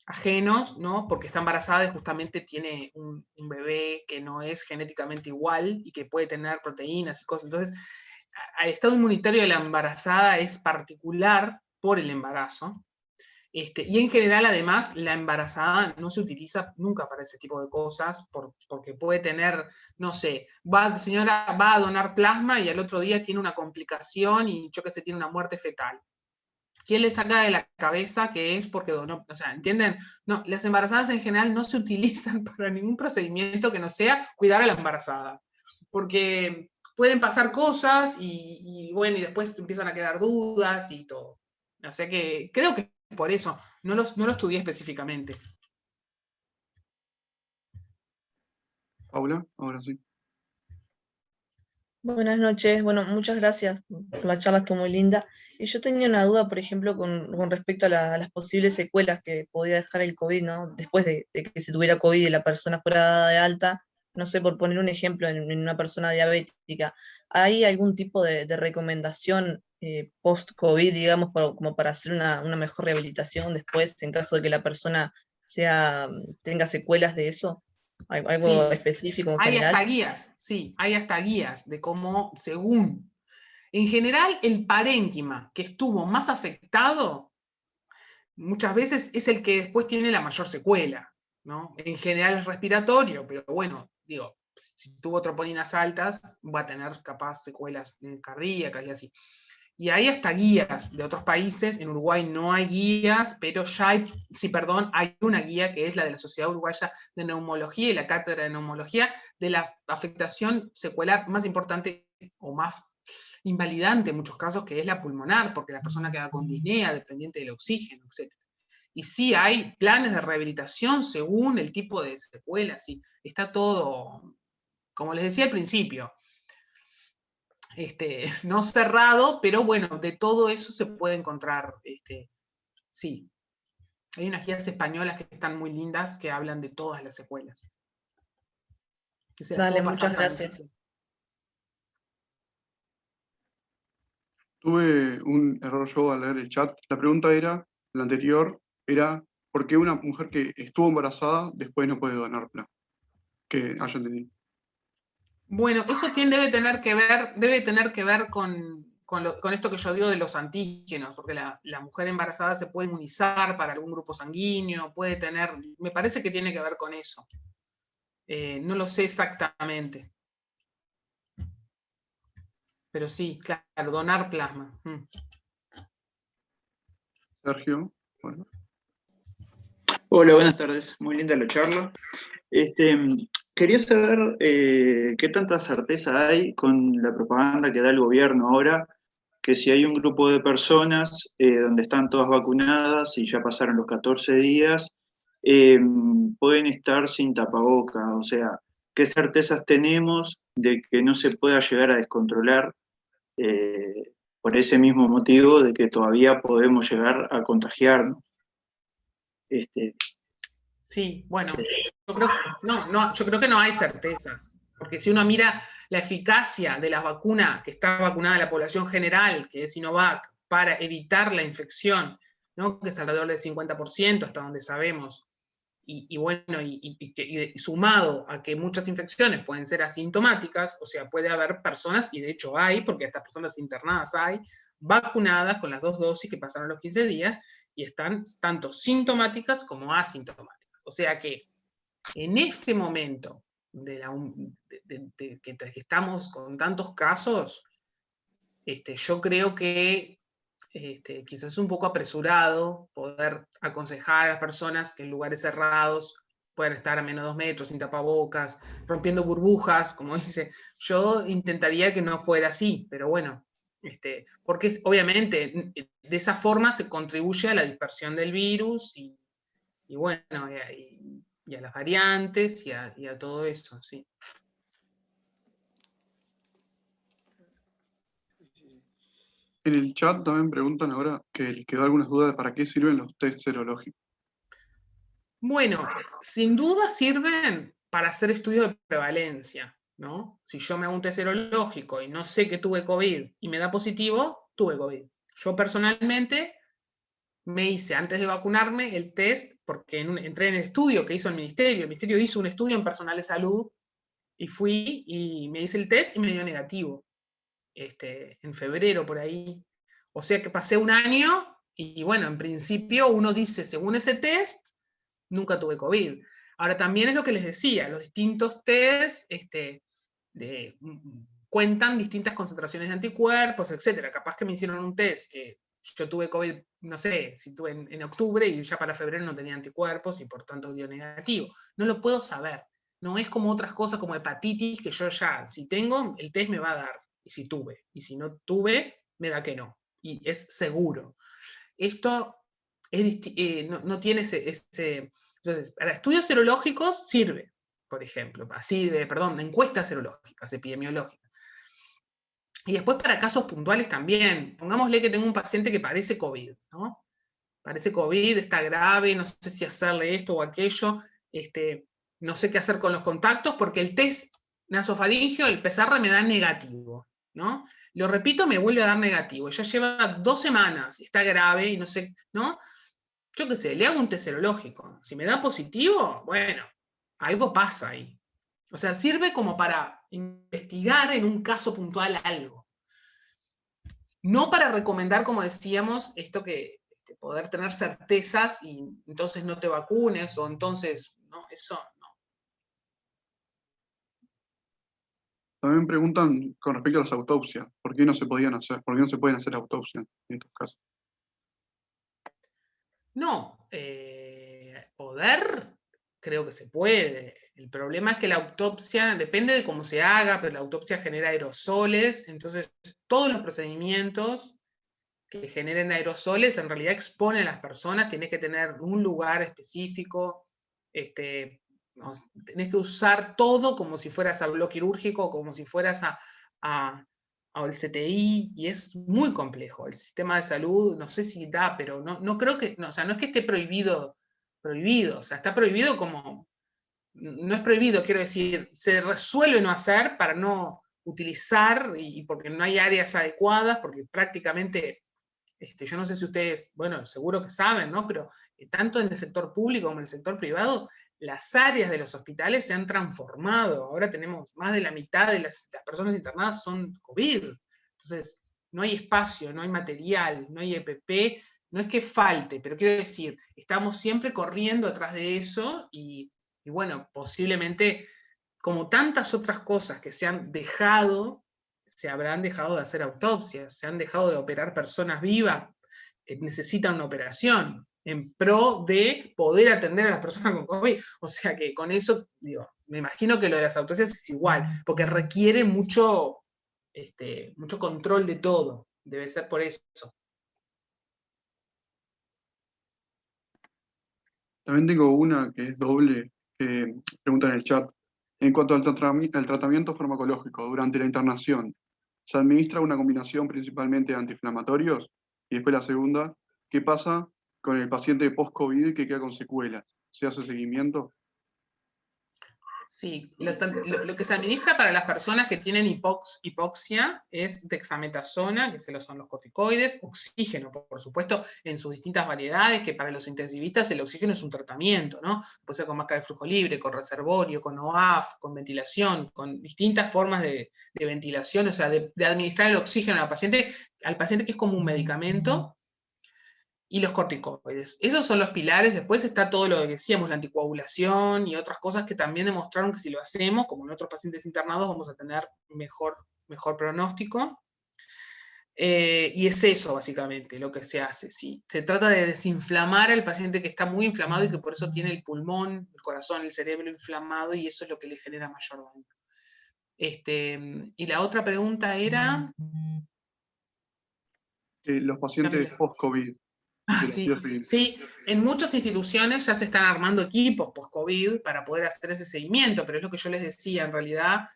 ajenos, ¿no? Porque está embarazada y justamente tiene un bebé que no es genéticamente igual y que puede tener proteínas y cosas. Entonces, el estado inmunitario de la embarazada es particular por el embarazo. Y en general, además, la embarazada no se utiliza nunca para ese tipo de cosas, porque puede tener, no sé, la señora va a donar plasma y al otro día tiene una complicación y yo que sé, tiene una muerte fetal. ¿Quién le saca de la cabeza que es porque donó? O sea, ¿entienden? No, las embarazadas en general no se utilizan para ningún procedimiento que no sea cuidar a la embarazada. Porque pueden pasar cosas y bueno, y después empiezan a quedar dudas y todo. O sea que creo que por eso no lo estudié específicamente. Paula, ahora sí. Buenas noches, bueno, muchas gracias por la charla, estuvo muy linda. Y yo tenía una duda, por ejemplo, con respecto a las posibles secuelas que podía dejar el COVID, ¿no? Después de que se tuviera COVID y la persona fuera dada de alta, no sé, por poner un ejemplo, en una persona diabética, ¿hay algún tipo de recomendación post-COVID, digamos, como para hacer una mejor rehabilitación después, en caso de que la persona tenga secuelas de eso? ¿Algo Sí, específico en hay hasta general? guías, sí, hay hasta guías de cómo, según. En general, el parénquima que estuvo más afectado muchas veces es el que después tiene la mayor secuela, ¿no? En general es respiratorio, pero bueno, digo, si tuvo troponinas altas, va a tener capaz secuelas cardíacas y así. Y hay hasta guías de otros países, en Uruguay no hay guías, pero ya hay, sí, perdón, hay una guía que es la de la Sociedad Uruguaya de Neumología y la Cátedra de Neumología de la afectación secular más importante o más invalidante en muchos casos, que es la pulmonar, porque la persona queda con disnea, dependiente del oxígeno, etc. Y sí hay planes de rehabilitación según el tipo de secuelas, sí, está todo, como les decía al principio, no cerrado, pero bueno, de todo eso se puede encontrar, sí. Hay unas guías españolas que están muy lindas que hablan de todas las secuelas. Que se las Dale, puedo pasar muchas también. gracias. Tuve un error yo al leer el chat. La anterior era ¿por qué una mujer que estuvo embarazada después no puede donar plasma? Que haya entendido. Bueno, eso debe tener que ver con esto que yo digo de los antígenos, porque la mujer embarazada se puede inmunizar para algún grupo sanguíneo, puede tener, me parece que tiene que ver con eso. No lo sé exactamente. Pero sí, claro, donar plasma. Sergio, bueno. Hola, buenas tardes. Muy linda la charla. Quería saber qué tanta certeza hay con la propaganda que da el gobierno ahora, que si hay un grupo de personas donde están todas vacunadas y ya pasaron los 14 días, pueden estar sin tapaboca. O sea, ¿qué certezas tenemos de que no se pueda llegar a descontrolar por ese mismo motivo de que todavía podemos llegar a contagiarnos? Sí, bueno, yo creo que no hay certezas, porque si uno mira la eficacia de la vacuna que está vacunada la población general, que es Sinovac, para evitar la infección, ¿no? Que es alrededor del 50%, hasta donde sabemos, y sumado a que muchas infecciones pueden ser asintomáticas, o sea, puede haber personas, y de hecho hay, porque estas personas internadas hay, vacunadas con las 2 dosis que pasaron los 15 días, y están tanto sintomáticas como asintomáticas. O sea que en este momento que estamos con tantos casos, yo creo que quizás es un poco apresurado poder aconsejar a las personas que en lugares cerrados puedan estar a menos de 2 metros, sin tapabocas, rompiendo burbujas, como dice. Yo intentaría que no fuera así, pero bueno, porque obviamente de esa forma se contribuye a la dispersión del virus y bueno, y a las variantes y a todo eso, sí. En el chat también preguntan ahora que les quedó algunas dudas de para qué sirven los test serológicos. Bueno, sin duda sirven para hacer estudios de prevalencia, ¿no? Si yo me hago un test serológico y no sé que tuve COVID y me da positivo, tuve COVID. Yo personalmente me hice, antes de vacunarme, el test, porque entré en el estudio que hizo el Ministerio hizo un estudio en personal de salud, y fui y me hice el test y me dio negativo, en febrero por ahí. O sea que pasé un año y bueno, en principio uno dice, según ese test, nunca tuve COVID. Ahora también es lo que les decía, los distintos tests cuentan distintas concentraciones de anticuerpos, etc. Capaz que me hicieron un test que yo tuve COVID, no sé, si tuve en octubre y ya para febrero no tenía anticuerpos y por tanto dio negativo. No lo puedo saber. No es como otras cosas como hepatitis, que yo ya, si tengo, el test me va a dar, y si tuve. Y si no tuve, me da que no. Y es seguro. Esto no tiene ese. Entonces, para estudios serológicos sirve, por ejemplo, encuestas serológicas, epidemiológicas. Y después para casos puntuales también. Pongámosle que tengo un paciente que parece COVID, ¿no? Parece COVID, está grave, no sé si hacerle esto o aquello, no sé qué hacer con los contactos, porque el test nasofaringeo, el PCR me da negativo, ¿no? Lo repito, me vuelve a dar negativo. Ya lleva 2 semanas, está grave y no sé, ¿no? Yo qué sé, le hago un test serológico. Si me da positivo, bueno, algo pasa ahí. O sea, sirve como para investigar en un caso puntual algo. No para recomendar, como decíamos, esto que poder tener certezas y entonces no te vacunes o entonces, no, eso no. También preguntan con respecto a las autopsias, ¿por qué no se podían hacer? ¿Por qué no se pueden hacer autopsias en estos casos? No, poder, creo que se puede. El problema es que la autopsia, depende de cómo se haga, pero la autopsia genera aerosoles, entonces todos los procedimientos que generen aerosoles en realidad exponen a las personas, tienes que tener un lugar específico, tenés que usar todo como si fueras a bloque quirúrgico, como si fueras al CTI, y es muy complejo. El sistema de salud, no sé si da, pero no creo que, no, o sea, no es que esté prohibido, o sea, está prohibido como, no es prohibido, quiero decir, se resuelve no hacer para no utilizar, y porque no hay áreas adecuadas, porque prácticamente yo no sé si ustedes, bueno, seguro que saben, ¿no? Pero tanto en el sector público como en el sector privado, las áreas de los hospitales se han transformado. Ahora tenemos más de la mitad de las personas internadas son COVID. Entonces, no hay espacio, no hay material, no hay EPP. No es que falte, pero quiero decir, estamos siempre corriendo atrás de eso y bueno, posiblemente, como tantas otras cosas que se han dejado, se habrán dejado de hacer autopsias, se han dejado de operar personas vivas que necesitan una operación en pro de poder atender a las personas con COVID. O sea que con eso, digo, me imagino que lo de las autopsias es igual, porque requiere mucho control de todo. Debe ser por eso. También tengo una que es doble, que pregunta en el chat. En cuanto al tratamiento farmacológico durante la internación, ¿se administra una combinación principalmente de antiinflamatorios? Y después la segunda, ¿qué pasa con el paciente post-COVID que queda con secuelas? ¿Se hace seguimiento? Sí, lo que se administra para las personas que tienen hipoxia es dexametasona, que son los corticoides, oxígeno, por supuesto, en sus distintas variedades, que para los intensivistas el oxígeno es un tratamiento, ¿no? Puede ser con máscara de flujo libre, con reservorio, con OAF, con ventilación, con distintas formas de ventilación, o sea, de administrar el oxígeno al paciente que es como un medicamento, y los corticoides. Esos son los pilares. Después está todo lo que decíamos, la anticoagulación y otras cosas que también demostraron que si lo hacemos, como en otros pacientes internados, vamos a tener mejor pronóstico. Y es eso, básicamente, lo que se hace. ¿Sí? Se trata de desinflamar al paciente que está muy inflamado y que por eso tiene el pulmón, el corazón, el cerebro inflamado, y eso es lo que le genera mayor daño. Y la otra pregunta era... Los pacientes post-COVID. Sí, en muchas instituciones ya se están armando equipos post-COVID para poder hacer ese seguimiento, pero es lo que yo les decía, en realidad,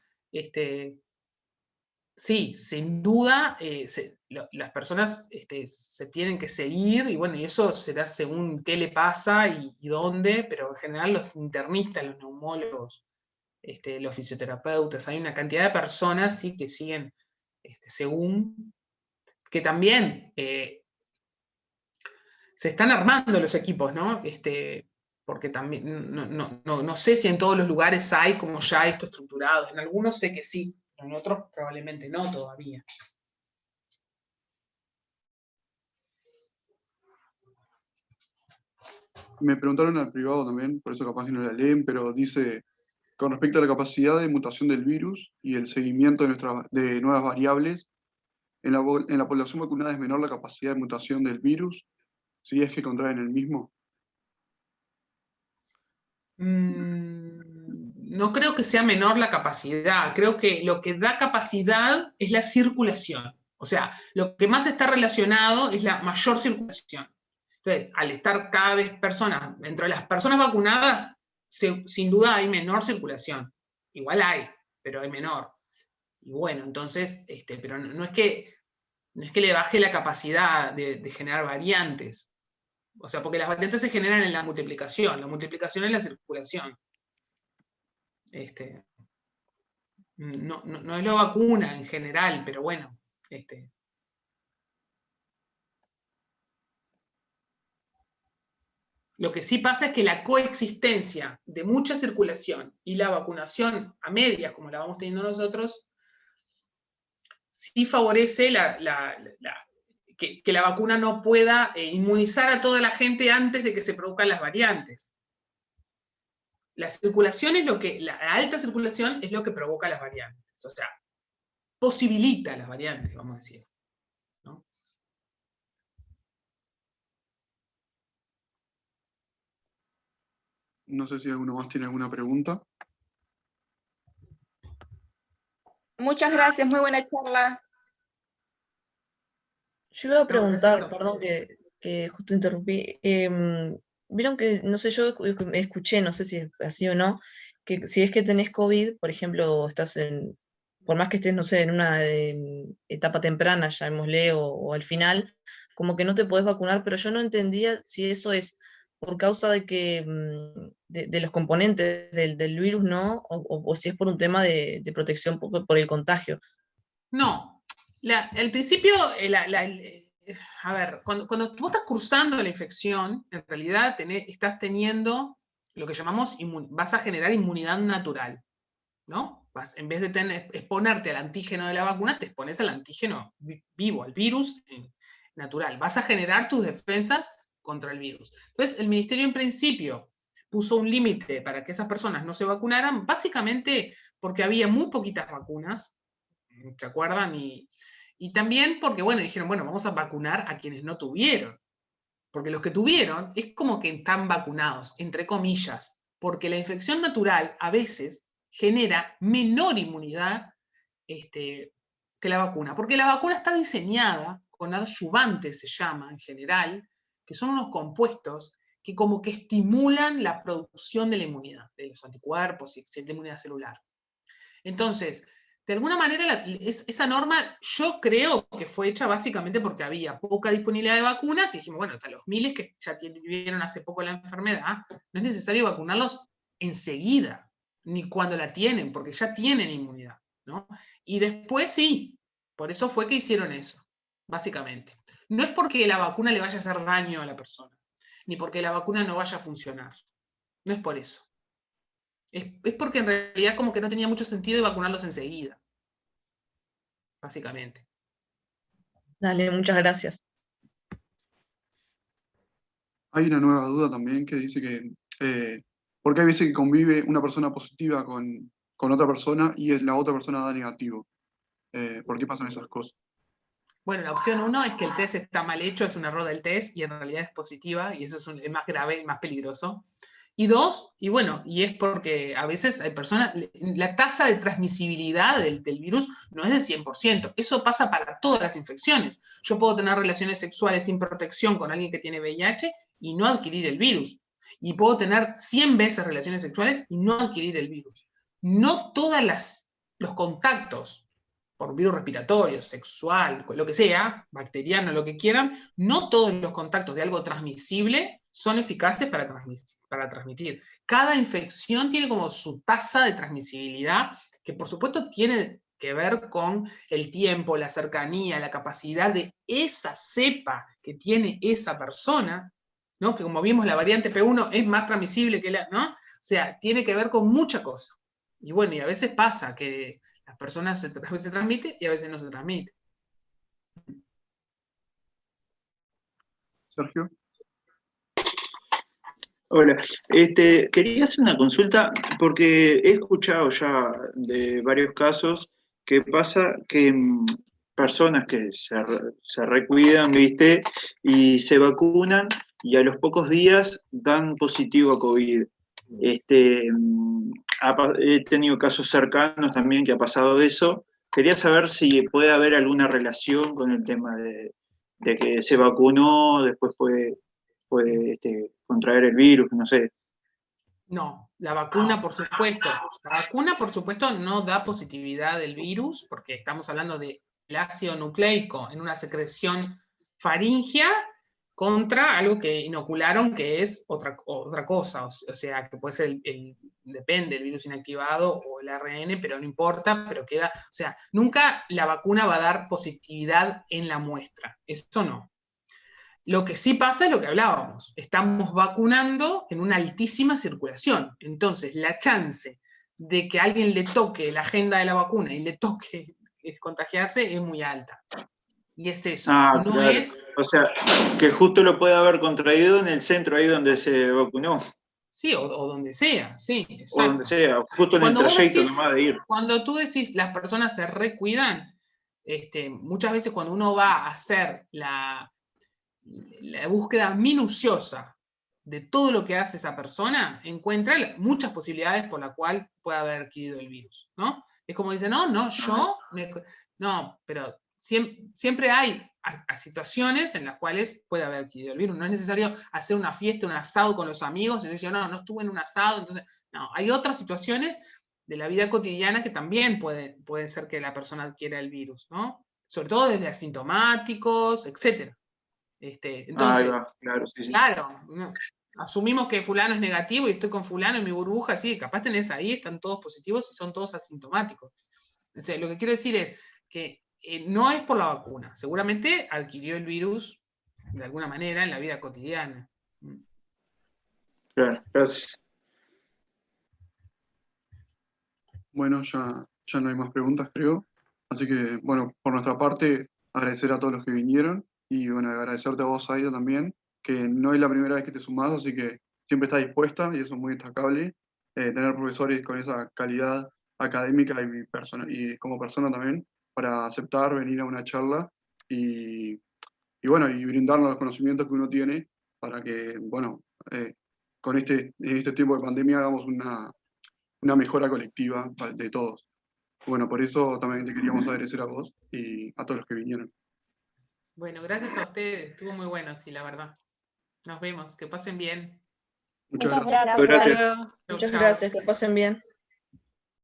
sí, sin duda, las personas se tienen que seguir, y bueno, y eso será según qué le pasa y dónde, pero en general los internistas, los neumólogos, los fisioterapeutas, hay una cantidad de personas, sí, que siguen según, que también... se están armando los equipos, ¿no? Porque también, no sé si en todos los lugares hay como ya esto estructurado. En algunos sé que sí, pero en otros probablemente no todavía. Me preguntaron al privado también, por eso capaz que no la leen, pero dice, con respecto a la capacidad de mutación del virus y el seguimiento de nuevas variables, en la población vacunada es menor la capacidad de mutación del virus, si es que contraen el mismo. No creo que sea menor la capacidad, creo que lo que da capacidad es la circulación. O sea, lo que más está relacionado es la mayor circulación. Entonces, al estar cada vez personas, entre las personas vacunadas, sin duda hay menor circulación. Igual hay, pero hay menor. Y bueno, entonces, pero no es que le baje la capacidad de generar variantes. O sea, porque las variantes se generan en la multiplicación es la circulación. No es la vacuna en general, pero bueno. Lo que sí pasa es que la coexistencia de mucha circulación y la vacunación a medias, como la vamos teniendo nosotros, sí favorece que la vacuna no pueda inmunizar a toda la gente antes de que se produzcan las variantes. La circulación es la alta circulación es lo que provoca las variantes. O sea, posibilita las variantes, vamos a decir. ¿No? No sé si alguno más tiene alguna pregunta. Muchas gracias, muy buena charla. Yo iba a preguntar, gracias. perdón que justo interrumpí. Vieron que, no sé, yo escuché, no sé si es así o no, que si es que tenés COVID, por ejemplo, por más que estés, no sé, en una etapa temprana, llamémosle, o al final, como que no te podés vacunar, pero yo no entendía si eso es por causa de que de los componentes del virus, ¿no? O si es por un tema de protección por el contagio. No. Al principio, a ver, cuando vos estás cursando la infección, en realidad estás teniendo lo que llamamos, vas a generar inmunidad natural, ¿no? En vez de exponerte al antígeno de la vacuna, te expones al antígeno vivo, al virus natural. Vas a generar tus defensas contra el virus. Entonces, el ministerio en principio puso un límite para que esas personas no se vacunaran, básicamente porque había muy poquitas vacunas, ¿se acuerdan? Y también porque, bueno, dijeron, bueno, vamos a vacunar a quienes no tuvieron. Porque los que tuvieron es como que están vacunados, entre comillas, porque la infección natural a veces genera menor inmunidad que la vacuna. Porque la vacuna está diseñada con adyuvantes, se llama en general, que son unos compuestos que como que estimulan la producción de la inmunidad, de los anticuerpos y de inmunidad celular. Entonces, de alguna manera, esa norma yo creo que fue hecha básicamente porque había poca disponibilidad de vacunas y dijimos, bueno, hasta los miles que ya tuvieron hace poco la enfermedad, no es necesario vacunarlos enseguida, ni cuando la tienen, porque ya tienen inmunidad, ¿no? Y después sí, por eso fue que hicieron eso, básicamente. No es porque la vacuna le vaya a hacer daño a la persona, ni porque la vacuna no vaya a funcionar. No es por eso. Es porque en realidad como que no tenía mucho sentido vacunarlos enseguida, básicamente. Dale, muchas gracias. Hay una nueva duda también que dice que, porque hay veces que convive una persona positiva con otra persona y la otra persona da negativo. ¿Por qué pasan esas cosas? Bueno, la opción 1 es que el test está mal hecho, es un error del test y en realidad es positiva y eso es más grave y más peligroso. Y 2, y bueno, y es porque a veces hay personas, la tasa de transmisibilidad del virus no es del 100%, eso pasa para todas las infecciones. Yo puedo tener relaciones sexuales sin protección con alguien que tiene VIH y no adquirir el virus. Y puedo tener 100 veces relaciones sexuales y no adquirir el virus. No todos los contactos por virus respiratorio, sexual, lo que sea, bacteriano, lo que quieran, no todos los contactos de algo transmisible son eficaces para transmitir. Cada infección tiene como su tasa de transmisibilidad, que por supuesto tiene que ver con el tiempo, la cercanía, la capacidad de esa cepa que tiene esa persona, ¿no? Que como vimos la variante P1 es más transmisible que la, ¿no? O sea, tiene que ver con mucha cosa. Y bueno, y a veces pasa que las personas se transmite y a veces no se transmite. Sergio. Hola, quería hacer una consulta porque he escuchado ya de varios casos que pasa que personas que se recuidan, ¿viste? Y se vacunan y a los pocos días dan positivo a COVID. He tenido casos cercanos también que ha pasado eso. Quería saber si puede haber alguna relación con el tema de que se vacunó, después puede contraer el virus, no sé. No, la vacuna, por supuesto. La vacuna, por supuesto, no da positividad del virus, porque estamos hablando de ácido nucleico en una secreción faríngea contra algo que inocularon que es otra cosa, o sea, que puede ser depende del virus inactivado o el ARN, pero no importa, pero queda, o sea, nunca la vacuna va a dar positividad en la muestra, eso no. Lo que sí pasa es lo que hablábamos, estamos vacunando en una altísima circulación, entonces la chance de que a alguien le toque la agenda de la vacuna y le toque contagiarse es muy alta. Y es eso, no claro. Es... O sea, que justo lo puede haber contraído en el centro ahí donde se vacunó. Sí, o donde sea, sí, exacto. O donde sea, justo en el trayecto nomás de ir. Cuando tú decís las personas se recuidan, muchas veces cuando uno va a hacer la búsqueda minuciosa de todo lo que hace esa persona, encuentra muchas posibilidades por la cual puede haber adquirido el virus, ¿no? Es como dice, no, pero siempre hay situaciones en las cuales puede haber adquirido el virus. No es necesario hacer una fiesta, un asado con los amigos y decir, no estuve en un asado, entonces, no, hay otras situaciones de la vida cotidiana que también pueden ser que la persona adquiera el virus, ¿no? Sobre todo desde asintomáticos, etcétera. Entonces, claro, sí. Claro, no, asumimos que fulano es negativo y estoy con fulano en mi burbuja, sí, capaz tenés ahí, están todos positivos y son todos asintomáticos. O sea, lo que quiero decir es que no es por la vacuna. Seguramente adquirió el virus de alguna manera en la vida cotidiana. Claro, gracias. Bueno, ya no hay más preguntas, creo. Así que, bueno, por nuestra parte, agradecer a todos los que vinieron y, bueno, agradecerte a vos, Aida, también, que no es la primera vez que te sumás, así que siempre estás dispuesta y eso es muy destacable. Tener profesores con esa calidad académica y como persona también, para aceptar venir a una charla y, bueno, y brindarnos los conocimientos que uno tiene para que, bueno, en este tiempo de pandemia hagamos una mejora colectiva de todos. Bueno, por eso también te queríamos agradecer a vos y a todos los que vinieron. Bueno, gracias a ustedes. Estuvo muy bueno, sí, la verdad. Nos vemos. Que pasen bien. Muchas Muchas gracias. gracias. Gracias. Chau, Muchas chau. gracias, que pasen bien.